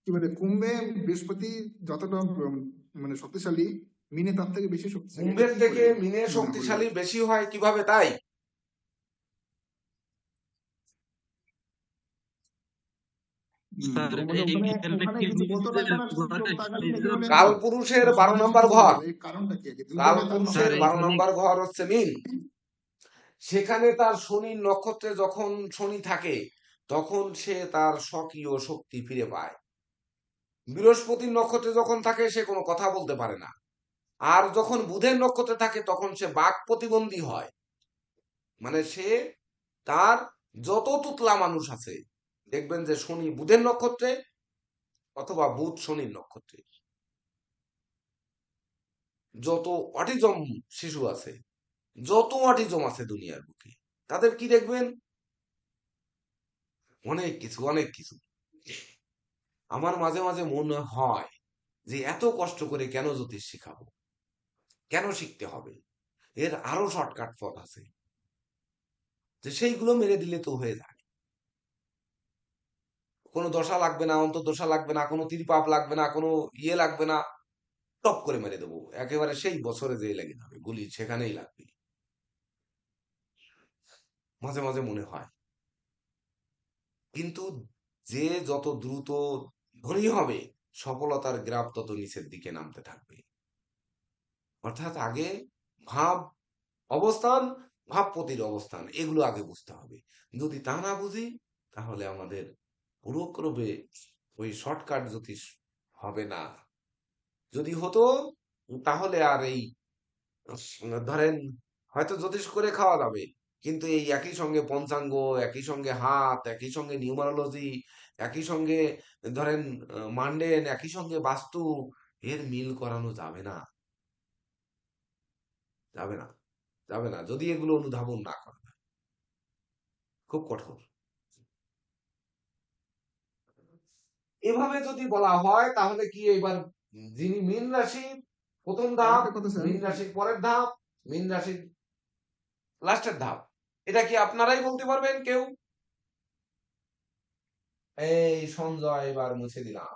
কি বলে কুম্ভে বৃহস্পতি যতটা মানে শক্তিশালী, মিনে তার থেকে বেশি শক্তিশালী। কুম্ভের কি থেকে করে মিনে মনে হলো? শক্তিশালী বেশি হয় কিভাবে তাই? স্যার মানে ওখানে ওখানে কিছু কতটা ওখানে কালপুরুষের 12 নম্বর ঘর, এই কারণটা কি? যে দুজনে তার কালপুরুষের নক্ষত্র 12 নম্বর ঘর হচ্ছে মিন। সেখানে তার শনির নক্ষত্রে যখন শনি থাকে, তখন সে তার স্বকীয় শক্তি ফিরে পায়। বৃহস্পতির নক্ষত্রে যখন থাকে সে কোনো কথা বলতে পারে না। আর যখন বুধের নক্ষত্রে থাকে তখন সে বাক প্রতিবন্ধী হয়। মানে সে তার যত তুতলা মানুষ আছে, দেখবেন যে শনি বুধের নক্ষত্রে অথবা বুধ শনির নক্ষত্রে, যত অটিজম শিশু আছে, যত অটিজম আছে দুনিয়ার বুকে, তাদের কি দেখবেন অনেক কিছু অনেক কিছু। আমার মাঝে মাঝে মনে হয় যে এত কষ্ট করে কেন জ্যোতিষ শিখাবো, কেন শিখতে হবে? এর আরো শর্টকাট পথ আছে, যে সেইগুলো মেরে দিলে তো হয়ে যায়। কোনো দশা লাগবে না, অন্তর্দশা লাগবে না, কোনো ত্রিপাপ লাগবে না, কোনো ইয়ে লাগবে না, টপ করে মেরে দেবো একেবারে, সেই বছরে যে লেগে যাবে গুলি সেখানেই লাগবে। মাঝে মাঝে মনে হয়, কিন্তু যে যত দ্রুত ধনী হবে, সফলতার গ্রাফ তত নিচের দিকে নামতে থাকবে। অর্থাৎ আগে ভাব অবস্থান, ভাবপতির অবস্থান, এগুলো আগে বুঝতে হবে। যদি তা না বুঝি, তাহলে আমাদের পুরোক্রমে ওই শর্টকাট জ্যোতিষ হবে না। যদি হতো, তাহলে আর এই ধরেন হয়তো জ্যোতিষ করে খাওয়া যাবে, কিন্তু এই একই সঙ্গে পঞ্চাঙ্গ, একই সঙ্গে হাত, একই সঙ্গে নিউমারোলজি, একই সঙ্গে ধরেন মান্ডেন, একই সঙ্গে বাস্তু, এর মিল করানো যাবে না, যাবে না, যাবে না, যদি এগুলো অনুধাবন না করা যায়। খুব কঠোর। এভাবে যদি বলা হয়, তাহলে কি এবার যিনি মীন রাশি প্রথম ধাপ, আরেকটা কথা স্যার, মীন রাশির পরের ধাপ, মীন রাশির লাস্টের ধাপ, এটা কি আপনারাই বলতে পারবেন কেউ? এই সঞ্জয় এবার মুছে দিলাম,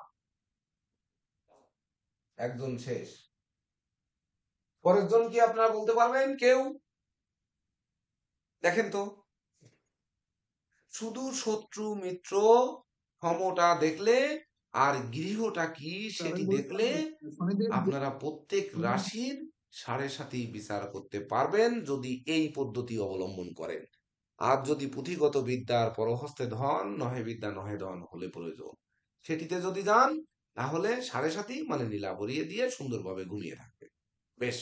একজন শেষ। পরের জন কি আপনারা বলতে পারবেন কেউ? দেখেন তো, শুধু শত্রু মিত্র ক্ষমতা দেখলে আর গৃহটা কি সেটি দেখলে আপনারা প্রত্যেক রাশির 7.5 বিচার করতে পারবেন, যদি এই পদ্ধতি অবলম্বন করেন। আর যদি পুঁথিগত বিদ্যার পরহস্তে ধন নহে বিদ্যা নহে ধন হলে প্রয়োজন, সেটিতে যদি যান, তাহলে 7.5 মানে নীলা ভরিয়ে দিয়ে সুন্দরভাবে ঘুমিয়ে থাকবে। বেশ,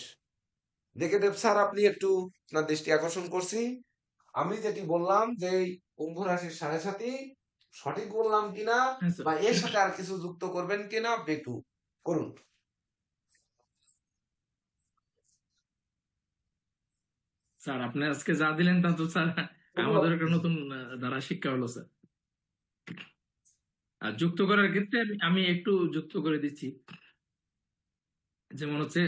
দেখে দেব স্যার, আপনি একটু আপনার দৃষ্টি আকর্ষণ করছি। আমি যেটি বললাম যে কুম্ভ রাশির 7.5 সঠিক বললাম কিনা হ্যাঁ স্যার বা এর সাথে আর কিছু যুক্ত করবেন কিনা আপনি একটু করুন। স্যার আপনি আজকে যা দিলেন তা তো স্যার আমাদের একটা নতুন ধারা শিক্ষা হলো স্যার। আর যুক্ত করার ক্ষেত্রে আমি একটু যুক্ত করে দিচ্ছি, যেমন হচ্ছে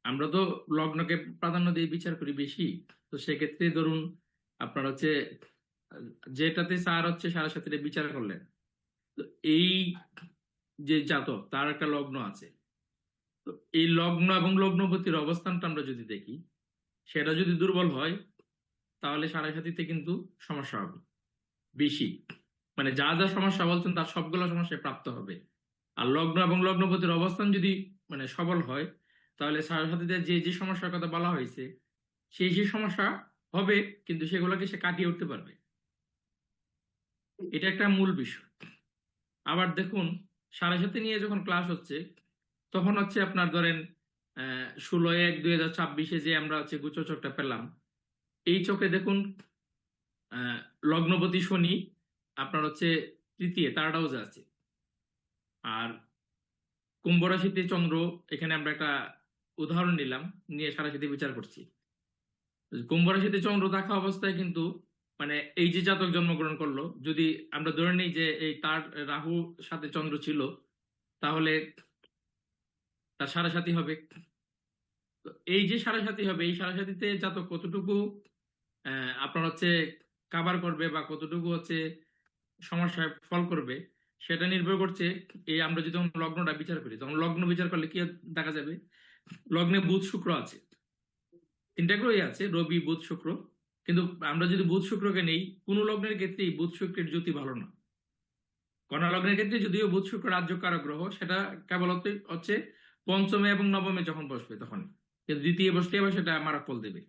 আমরা তো লগ্নকে প্রাধান্য দিয়ে বিচার করি বেশি। তো সেক্ষেত্রে ধরুন আপনার হচ্ছে আহ, যেটাতে স্যার হচ্ছে সাড়ে সাথে বিচার করলেন, তো এই যে জাতক তার একটা লগ্ন আছে, তো এই লগ্ন এবং লগ্নপতির অবস্থানটা আমরা যদি দেখি, সেটা যদি দুর্বল হয় তাহলে সাড়ে সাথীতে কিন্তু সমস্যা হবে বেশি। মানে যা যা সমস্যা বলছেন তার সবগুলো সমস্যায় প্রাপ্ত হবে। আর লগ্ন এবং লগ্নপতির অবস্থান যদি মানে সবল হয়, তাহলে সাড়ে সাথীতে যে যে সমস্যার কথা বলা হয়েছে সেই সেই সমস্যা হবে, কিন্তু সেগুলোকে সে কাটিয়ে উঠতে পারবে। এটা একটা মূল বিষয়। আবার দেখুন সাড়ে সাথে নিয়ে যখন ক্লাস হচ্ছে, তখন হচ্ছে আপনার ধরেন 16/1/2026 যে আমরা হচ্ছে গুচ্ছ চোখটা পেলাম, এই চোখে দেখুন আহ, লগ্নপতি শনি আপনার হচ্ছে তৃতীয় থার্ড হাউসে আছে। আর কুম্ভ রাশিতে চন্দ্র, এখানে আমরা একটা উদাহরণ নিলাম, নিয়ে সাড়ে সাথে বিচার করছি। কুম্ভ রাশিতে চন্দ্র থাকা অবস্থায় কিন্তু মানে এই যে জাতক জন্মগ্রহণ করলো, যদি আমরা ধরে নিই যে এই তার রাহু সাথে চন্দ্র ছিল, তাহলে তার সাড়ে সাথী হবে। তো এই যে সাড়ে সাথী হবে, এই সাড়ে সাথীতে জাতক কতটুকু আপনার হচ্ছে কাভার করবে বা কতটুকু হচ্ছে সমস্যায় ফল করবে, সেটা নির্ভর করছে এই আমরা যদি তখন লগ্নটা বিচার করি। তখন লগ্ন বিচার করলে কি দেখা যাবে, লগ্নে বুধ শুক্র আছে, তিনটা গ্রহই আছে, রবি বুধ শুক্র। কিন্তু আমরা যদি বুধ শুক্রকে নেই, কোন লগ্নের ক্ষেত্রেই বুধ শুক্রের জ্যোতি ভালো না। কন্যা লগ্নের ক্ষেত্রে যদিও বুধ শুক্র রাজ্যকারক গ্রহ, সেটা কেবল হচ্ছে পঞ্চমে এবং নবমে যখন বসবে তখন, কিন্তু দ্বিতীয় বসলে আবার সেটা মারাক ফল দেবে।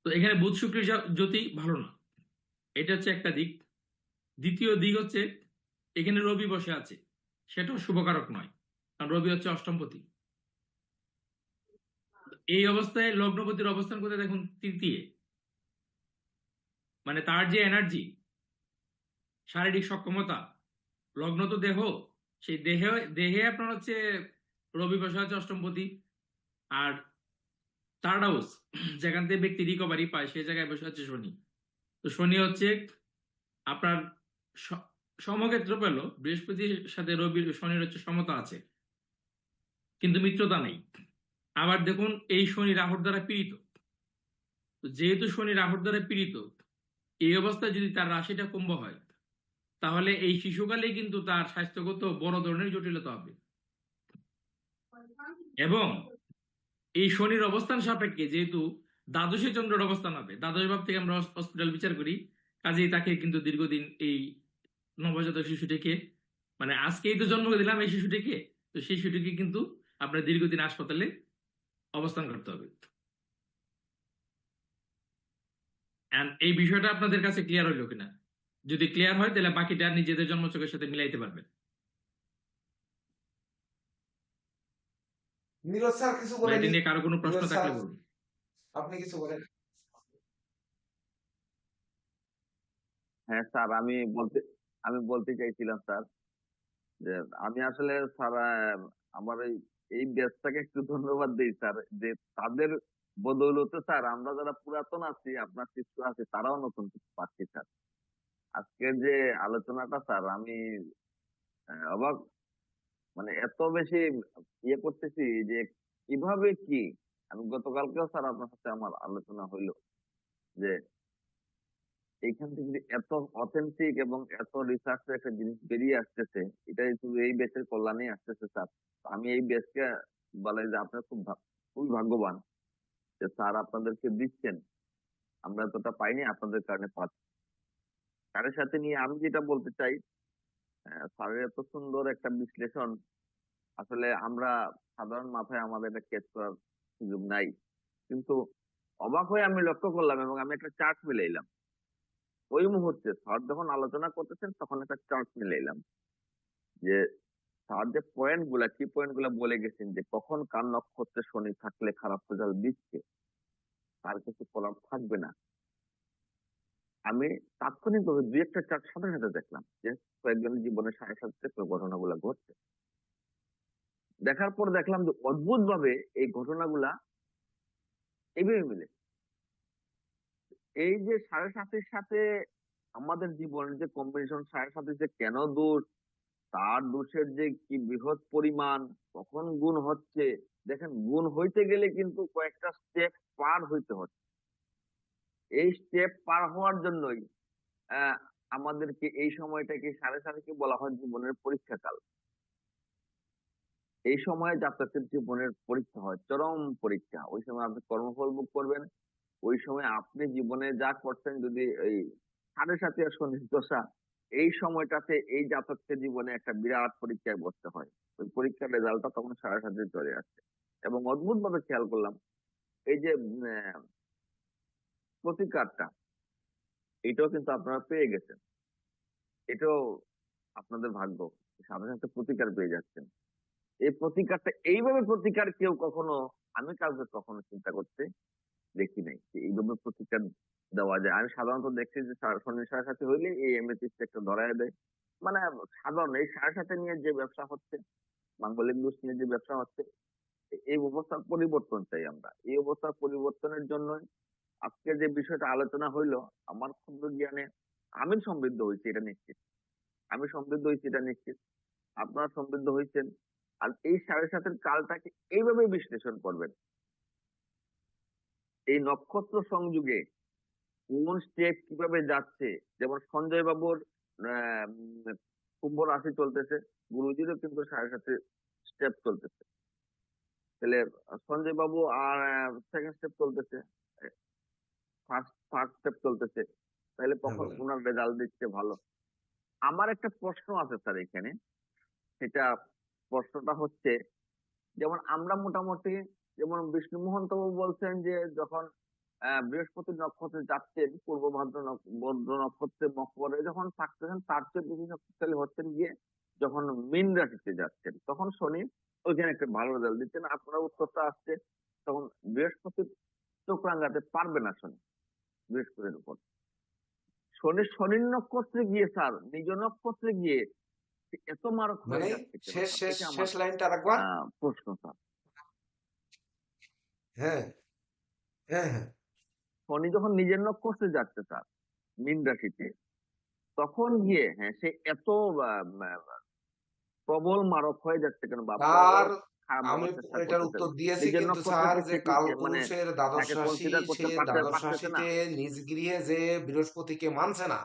তো এখানে বুধ শুক্রের জ্যোতি ভালো না, এটা হচ্ছে একটা দিক। দ্বিতীয় দিক হচ্ছে এখানে রবি বসে আছে, সেটাও শুভকারক নয়, কারণ রবি হচ্ছে অষ্টমপতি। এই অবস্থায় লগ্নপতির অবস্থান কোথায় দেখুন, তৃতীয়। মানে তার যে এনার্জি, শারীরিক সক্ষমতা, লগ্ন তো দেহ, সেই দেহে দেহে আপনার হচ্ছে রবি বসে আছে অষ্টমপতি। আর থার্ড হাউস যেখান থেকে ব্যক্তি রিকভারি পায়, সেই জায়গায় বসে আছে শনি। তো শনি হচ্ছে আপনার সমক্ষেত্র পেল, বৃহস্পতির সাথে রবির শনির হচ্ছে সমতা আছে, কিন্তু মিত্রতা নেই। আবার দেখুন এই শনি রাহুর দ্বারা পীড়িত। তো যেহেতু শনি রাহুর দ্বারা পীড়িত, এই অবস্থায় যদি তার রাশিটা কুম্ভ হয়, তাহলে এই শিশুকালেই কিন্তু তার স্বাস্থ্যগত বড় ধরনের জটিলতা হবে। এবং এই শনির অবস্থান সাপেক্ষে যেহেতু দ্বাদশে চন্দ্রের অবস্থান হবে, দ্বাদশ ভাব থেকে আমরা হসপিটাল বিচার করি, কাজেই তাকে কিন্তু দীর্ঘদিন এই নবজাতক শিশুটিকে, মানে আজকেই তো জন্ম দিলাম এই শিশুটিকে, তো সেই শিশুটিকে কিন্তু আপনার দীর্ঘদিন হাসপাতালে অবস্থান করতে হবে। এই বিষয়টা আপনাদের কাছে ক্লিয়ার হইলো কিনা? যদি ক্লিয়ার হয় তাহলে বাকিটা নিজেদের জন্মছকের সাথে মিলাইতে পারবেন। নীরজ স্যার কিছু বলেন, এটা নিয়ে কারো কোনো প্রশ্ন নীরজ থাকলে স্যার বলুন। আপনি কিছু বলেন। হ্যাঁ স্যার, আমি বলতে চাইছিলাম স্যার, যে আমি আসলে স্যার আমার এই ব্যাচটাকে একটু ধন্যবাদ দিই স্যার, যে তাদের বদৌলতে স্যার আমরা যারা পুরাতন আছি, আপনার শিষ্য আছি, তারাও নতুন কিছু পাচ্ছি স্যার। আজকের যে আলোচনাটা স্যার, আমি অবাক, মানে এত বেশি ইয়ে করতেছি যে কিভাবে কি। আমি গতকালকেও স্যার আপনার সাথে আমার আলোচনা হইলো যে এইখান থেকে যে এত অথেন্টিক এবং এত রিসার্চের একটা জিনিস বেরিয়ে আসতেছে, এটা শুধু এই বেচের কল্যাণেই আসতেছে স্যার। আমি এই বেচকে বলে যে আপনার খুবই ভাগ্যবান যে স্যার আপনাদেরকে দিচ্ছেন, আমরা এতটা পাইনি, আপনাদের কারণে পাচ্ছি। তার সাথে নিয়ে আমি যেটা বলতে চাই, স্যারের এত সুন্দর একটা বিশ্লেষণ, আসলে আমরা সাধারণ মাথায় আমাদের এটা ক্যাচ করার সুযোগ নাই। কিন্তু অবাক হয়ে আমি লক্ষ্য করলাম এবং আমি একটা চার্ট মিলাইলাম। ওই মুহূর্তে স্যার যখন আলোচনা করতেছেন তখন একটা চার্ট মিলাইলাম যে স্যার যে কি পয়েন্ট গুলা বলে গেছেন, যে কখন কার নক্ষত্রে শনি থাকলে খারাপ রেজাল্ট দিচ্ছে, তার কিছু করার থাকবে না। আমি তাৎক্ষণিকভাবে দুই একটা চার্ট সাথে সাথে দেখলাম যে কয়েকজনের জীবনের সাথে সাথে ঘটনাগুলো ঘটছে। দেখার পর দেখলাম যে অদ্ভুত ভাবে এই ঘটনাগুলা এইভাবে মিলে। এই যে 7.5-এর সাথে আমাদের জীবনের যে কম্বিনেশন, 7.5 যে কেন দোষ, তার দোষের যে কি বৃহৎ পরিমাণ, কখন গুণ হচ্ছে, দেখেন গুণ হইতে গেলে কিন্তু কয়েকটা স্টেপ পার হইতে হচ্ছে। এই স্টেপ পার হওয়ার জন্যই আহ, আমাদেরকে এই সময়টাকে 7.5-কে বলা হয় জীবনের পরীক্ষাকাল। এই সময়ে জাতকের জীবনের পরীক্ষা হয়, চরম পরীক্ষা। ওই সময় আপনি কর্মফল ভোগ করবেন, ওই সময় আপনি জীবনে যা করছেন, যদি এই 7.5 আর শনির দশা, এই সময়টাতে এই জাতকের জীবনে একটা বিরাট পরীক্ষায় বসতে হয়। ওই পরীক্ষার রেজাল্টটা তখন 7.5 চলে আসছে। এবং অদ্ভুত ভাবে খেয়াল করলাম, এই যে প্রতিকারটা, এটাও কিন্তু আপনারা পেয়ে গেছেন। এটাও আপনাদের ভাগ্য, 7.5 প্রতিকার পেয়ে যাচ্ছেন। এই প্রতিকারটা এইভাবে প্রতিকার কেউ কখনো, আমি কাউকে কখনো চিন্তা করতে দেখি নাই যে এইভাবে প্রতিকার দেওয়া যায়। আমি সাধারণত দেখছি যে শনির 7.5 হইলে এই এমএসিস একটা ধরায় দেয়। মানে সাধারণ এই 7.5 নিয়ে যে ব্যবসা হচ্ছে, মাঙ্গলিক দোষ নিয়ে যে ব্যবসা হচ্ছে, এই অবস্থার পরিবর্তন চাই আমরা। এই অবস্থার পরিবর্তনের জন্য আজকে যে বিষয়টা আলোচনা হইলো, আমার ক্ষুদ্র জ্ঞানে আমি সমৃদ্ধ হয়েছি এটা নিশ্চিত। আমি সমৃদ্ধ হয়েছি এটা নিশ্চিত, আপনারা সমৃদ্ধ হয়েছেন। আর এই 7.5-এর কালটাকে এইভাবে বিশ্লেষণ করবেন, এই নক্ষত্র সংযোগে কোন স্টেপ কিভাবে যাচ্ছে। যেমন সঞ্জয় বাবুর কুম্ভ রাশি চলতেছে, গুরুজিরও কিন্তু 7.5 স্টেপ চলতেছে। তাহলে সঞ্জয় বাবু আর সেকেন্ড স্টেপ চলতেছে, ফার্স্ট স্টেপ চলতেছে, তাহলে কখন বলেন। ওনার রেজাল্ট দিচ্ছে ভালো। আমার একটা প্রশ্ন আছে স্যার এখানে, সেটা প্রশ্নটা হচ্ছে, যেমন আমরা মোটামুটি, যেমন বিষ্ণু মহন্ত বাবু বলছেন যে যখন বৃহস্পতি নক্ষত্রে যাচ্ছেন, পূর্ব ভাদ্র নক্ষত্রে মকরে যখন থাকতেছেন, তার চেয়ে বেশি শক্তিশালী হচ্ছেন গিয়ে যখন মীন রাশিতে যাচ্ছেন, তখন শনি ওইখানে একটা ভালো রেজাল্ট দিচ্ছেন। আপনার উত্তরটা আসছে তখন বৃহস্পতির চোখ রাঙাতে পারবে না শনি বৃহস্পতির উপর। শনির নক্ষত্রে গিয়ে স্যার, নিজ নক্ষত্রে গিয়ে এত মারক মানে হয়ে যাচ্ছে কেন শেষ স্যার? শেষ এটা আমার শেষ লাইনটা আরেকবার। প্রশ্ন স্যার। হ্যাঁ হ্যাঁ হ্যাঁ শনি যখন নিজের নক্ষত্রে যাচ্ছে স্যার, মীন রাশিতে, তখন গিয়ে সে এত প্রবল মারক হয়ে যাচ্ছে কেন, বা তার প্রবল খারাপ আমি ব্যবহার চেষ্টা এটার করতেছে? উত্তর দিয়েছি নিজের কিন্তু নক্ষত্রে স্যার, কি যে সে কি মানে কালপুরুষের দ্বাদশ তাকে রাশি, কনসিডার সে করতে দ্বাদশ পারতেছে না? রাশিতে নিজ গৃহে যে বৃহস্পতিকে মানছে না।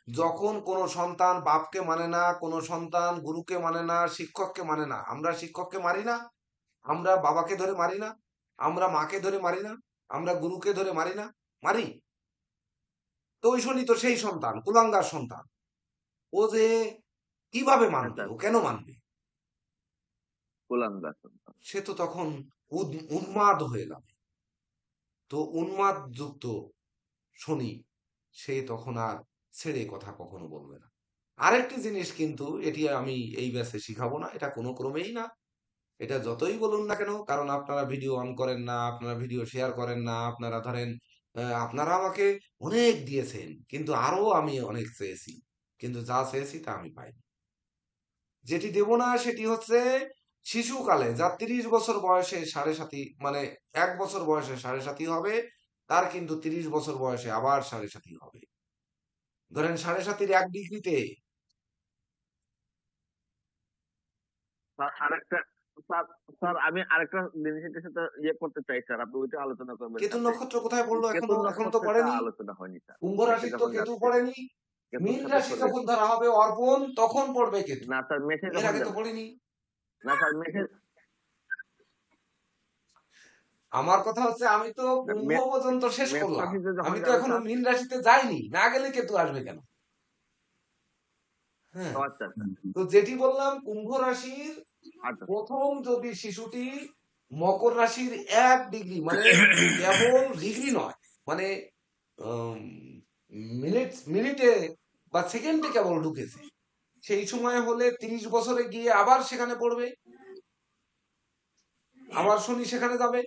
যখন কোনো সন্তান বাপকে মানে না, কোনো সন্তান গুরুকে মানে না, শিক্ষককে মানে না। আমরা শিক্ষককে মারি না, আমরা বাবাকে ধরে মারি না, আমরা মাকে ধরে মারি না, আমরা গুরুকে ধরে মারি না, মারি। তো ওই শনি তো সেই সন্তান, কুলাঙ্গার সন্তান। ও যে কিভাবে হ্যাঁ মানবে, স্যার, ও কেন মানবে? কুলাঙ্গার সন্তান। সে তো তখন উন্মাদ হয়ে যাবে। তো উন্মাদ যুক্ত শনি, সে তখন আর ছেড়ে কথা কখনো বলবে না। আরেকটি জিনিস কিন্তু, এটি আমি এই ব্যাচে শিখাবো না, এটা কোনো ক্রমেই না। এটা যতই বলুন না কেন, কারণ আপনারা ভিডিও অন করেন না, আপনারা ভিডিও শেয়ার করেন না, আপনারা ধরেন আপনারা আমাকে অনেক দিয়েছেন, কিন্তু আরো আমি অনেক চেয়েছি, কিন্তু যা চেয়েছি তা আমি পাইনি। যেটি দেব না সেটি হচ্ছে শিশুকালে, যার 30 বছর বয়সে 7.5, মানে 1 বছর বয়সে 7.5 হবে, তার কিন্তু 30 বছর বয়সে আবার 7.5 হবে। ধরেন 7.5 1 ডিগ্রিতে। স্যার আরেকটা, স্যার স্যার আমি আরেকটা জিনিসের সাথে করতে চাই স্যার, আপনি ওইটা আলোচনা করবেন কেতু সাথে। নক্ষত্র কোথায় পড়লো? কেতু এখনো তো নক্ষত্রটা পড়েনি। আলোচনা হয়নি স্যার। কুম্ভ মেষে রাশির তো যখন কেতু যাচ্ছে, পড়েনি। কেতুর মীন সাথে রাশি চলে যখন ধরা হবে অর্পণ, তখন পড়বে কেতু। না স্যার, মেষে এর যখন আগে তো যাবে পড়েনি। না স্যার, মেষে আমার কথা হচ্ছে, আমি তো কুম্ভ পর্যন্ত শেষ মেষ করলাম, রাশিতে যখন আমি তো যাবে এখনো স্যার। মীন রাশিতে যাইনি। না গেলে কেতু আসবে কেন? হ্যাঁ, আচ্ছা আচ্ছা তো যেটি বললাম, কুম্ভ রাশির আচ্ছা প্রথম যদি শিশুটি মকর রাশির 1 ডিগ্রি, মানে কেবল ডিগ্রি নয়, মানে মিনিটে বা সেকেন্ডে কেবল ঢুকেছে, সেই সময় হলে 30 বছরে গিয়ে আবার সেখানে পড়বে, আবার শনি সেখানে যাবে।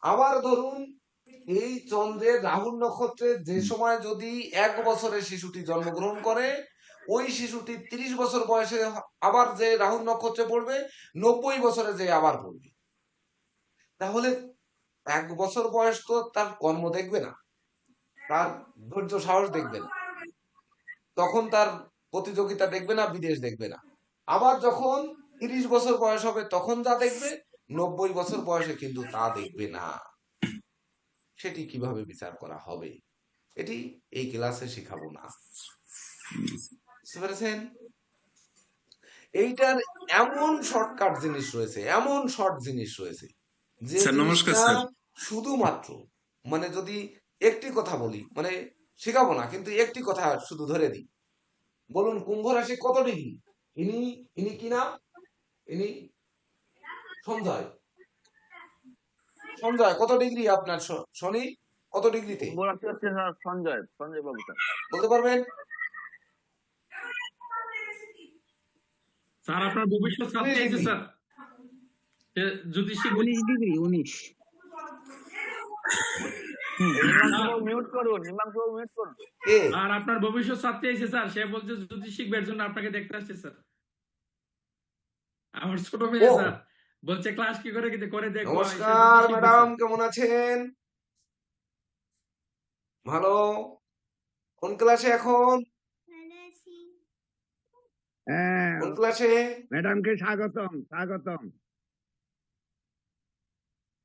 আবার ধরুন এই চন্দ্রের রাহুল নক্ষত্রে যে সময় যদি 1 বছরে শিশুটি জন্মগ্রহণ করে, ওই শিশুটি 30 বছর বয়সে আবার যে রাহুল নক্ষত্রে পড়বে, 90 বছরে যে আবার পড়বে। তাহলে 1 বছর বয়স তো তার কর্ম দেখবে না, তার ধৈর্য সাহস দেখবে না, তখন তার প্রতিযোগিতা দেখবে না, বিদেশ দেখবে না। আবার যখন 30 বছর বয়স হবে তখন যা দেখবে, 90 বছর বয়সে কিন্তু তা দেখবে না। সেটি কিভাবে বিচার করা হবে এটি এই ক্লাসে শিখাবো না। বুঝতে পেরেছেন? এইটার এমন শর্টকাট জিনিস রয়েছে, এমন শর্ট জিনিস রয়েছে যে স্যার নমস্কার জিনিসটা স্যার। শুধুমাত্র মানে যদি একটি কথা বলি, মানে শেখাবো না কিন্তু একটি কথা শুধু ধরে দিই। বলুন কুম্ভ রাশি কত ডিগ্রি? ইনি ইনি কি নাম? ইনি সঞ্জয়। সঞ্জয় কত ডিগ্রি আপনার শনি? কত ডিগ্রিতে কুম্ভ রাশি হচ্ছে স্যার সঞ্জয় বাবু স্যার। বলতে পারবেন? স্যার আপনার ভবিষ্যৎ ছাত্রী 19 আছে ডিগ্রি। স্যার, সে জ্যোতিষী 19 ডিগ্রি 19। হিমাংশু বাবু মিউট করুন, কে? আর আপনার ভবিষ্যৎ ছাত্রী আছে স্যার, সে বলছে জ্যোতিষ শিখবার জন্য আপনাকে দেখতে আসছে স্যার। আমার ছোট মেয়ে ও স্যার বলছে ক্লাস কি করে করে দেখবো, সে নমস্কার জ্যোতিষ শিখবে ম্যাডাম, স্যার। কেমন আছেন? ভালো। কোন ক্লাসে এখন? কোন ক্লাসে? ম্যাডামকে স্বাগতম।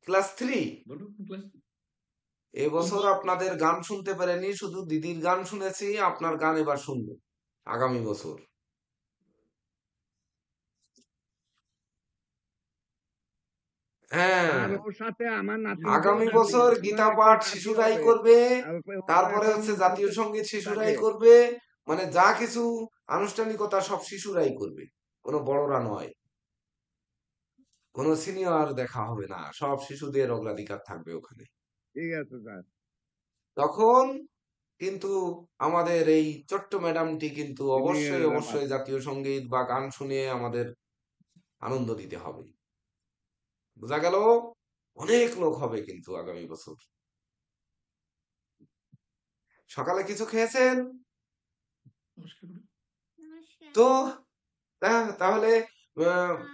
ক্লাস 3। বলুন ক্লাস। এবছর আপনাদের গান শুনতে পারেনি, শুধু দিদির গান শুনেছি। আপনার গান এবার শুনবো আগামী বছর। হ্যাঁ, আর ওর সাথে আমার নাতি আগামী বছর গীতা পাঠ শিশুরাই করবে, তারপরে হচ্ছে জাতীয় সঙ্গীত শিশুরাই করবে, মানে যা কিছু আনুষ্ঠানিকতা সব শিশুরাই করবে, কোনো বড়রা নয়, কোনো সিনিয়র দেখা হবে না, সব শিশুদের অগ্রাধিকার থাকবে ওখানে। ঠিক আছে স্যার। তখন কিন্তু আমাদের এই ছোট্ট ম্যাডামটি কিন্তু অবশ্যই জাতীয় সঙ্গীত বা গান শুনিয়ে আমাদের আনন্দ দিতে হবে। বোঝা গেল? অনেক লোক হবে কিন্তু আগামী বছর। সকালে কিছু খেয়েছেন নমস্কার। তো? তাহলে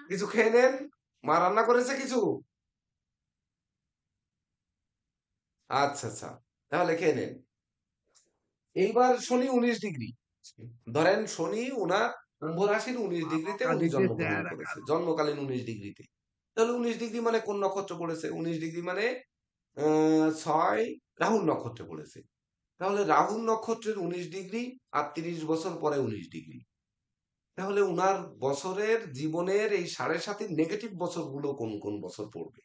কিছু খেয়ে নেন। মা রান্না করেছে কিছু? আচ্ছা আচ্ছা, তাহলে খেয়ে নেন। এইবার শনি 19 ডিগ্রি, ধরেন শনি উনার কুম্ভ রাশির 19 ডিগ্রিতে উনি জন্মগ্রহণ করেছে, জন্মকালীন 19 ডিগ্রিতে। তাহলে 19 ডিগ্রি মানে কোন নক্ষত্র পড়েছে? 19 ডিগ্রি মানে 6 রাহুল নক্ষত্রে পড়েছে। তাহলে রাহুল নক্ষত্রের 19 ডিগ্রি আর 30 বছর পরে 19 ডিগ্রি। তাহলে উনার বছরের জীবনের এই 7.5 নেগেটিভ বছরগুলো কোন কোন বছর পড়বে?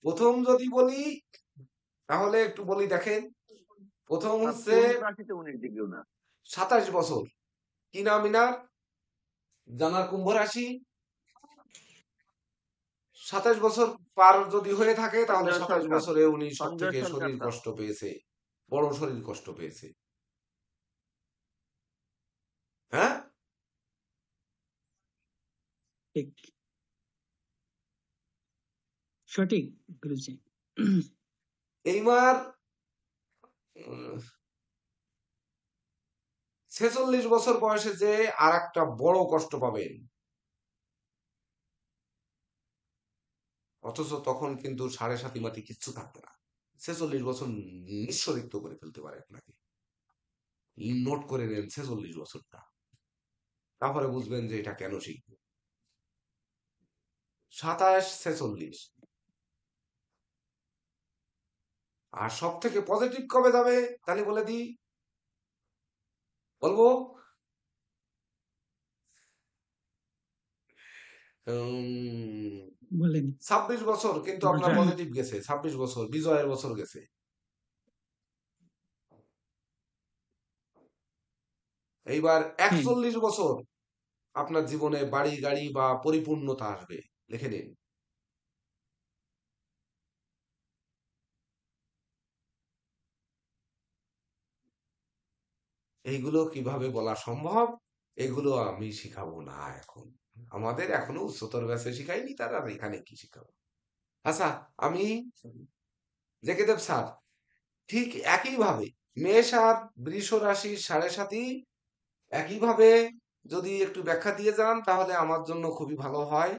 প্রথম যদি বলি তাহলে একটু বলি, দেখেন। প্রথম হচ্ছে 27 বছর। কি নাম ইনার? জানার কুম্ভ রাশি। 27 বছর পার যদি হয়ে থাকে তাহলে 27 বছরে উনি সব থেকে শরীর কষ্ট পেয়েছে, বড় শরীর কষ্ট পেয়েছে। হ্যাঁ, ঠিক সঠিক গুরুজি। এইবার 46 বছর বয়সে যে আর একটা বড় কষ্ট পাবেন, অথচ তখন কিন্তু 7.5 মাটি কিচ্ছু থাকবে না। 46 বছর নিঃস্বরিক্ত করে ফেলতে পারে আপনাকে। নোট করে নেন 46 বছরটা, তারপরে বুঝবেন যে এটা কেন শিখব। 27, 46। আর সব থেকে পজিটিভ কবে যাবে তাহলে বলে দিই, বলবো 26 বছর কিন্তু আপনার পজিটিভ গেছে। 26 বছর বিজয়ের বছর গেছে। এইবার 41 বছর আপনার জীবনে বাড়ি গাড়ি বা পরিপূর্ণতা আসবে, লিখে নিন। এইগুলো কিভাবে বলা সম্ভব, এগুলো আমি শিখাবো না এখন। আমাদের এখনো উচ্চতর ব্যাচে শিখাইনি, তারা এখানে কি শিখাবো। আচ্ছা, আমি জেকেদেব স্যার ঠিক একইভাবে মেষ আর বৃষ রাশির সাড়ে সাথী একইভাবে যদি একটু ব্যাখ্যা দিয়ে যান তাহলে আমার জন্য খুবই ভালো হয়।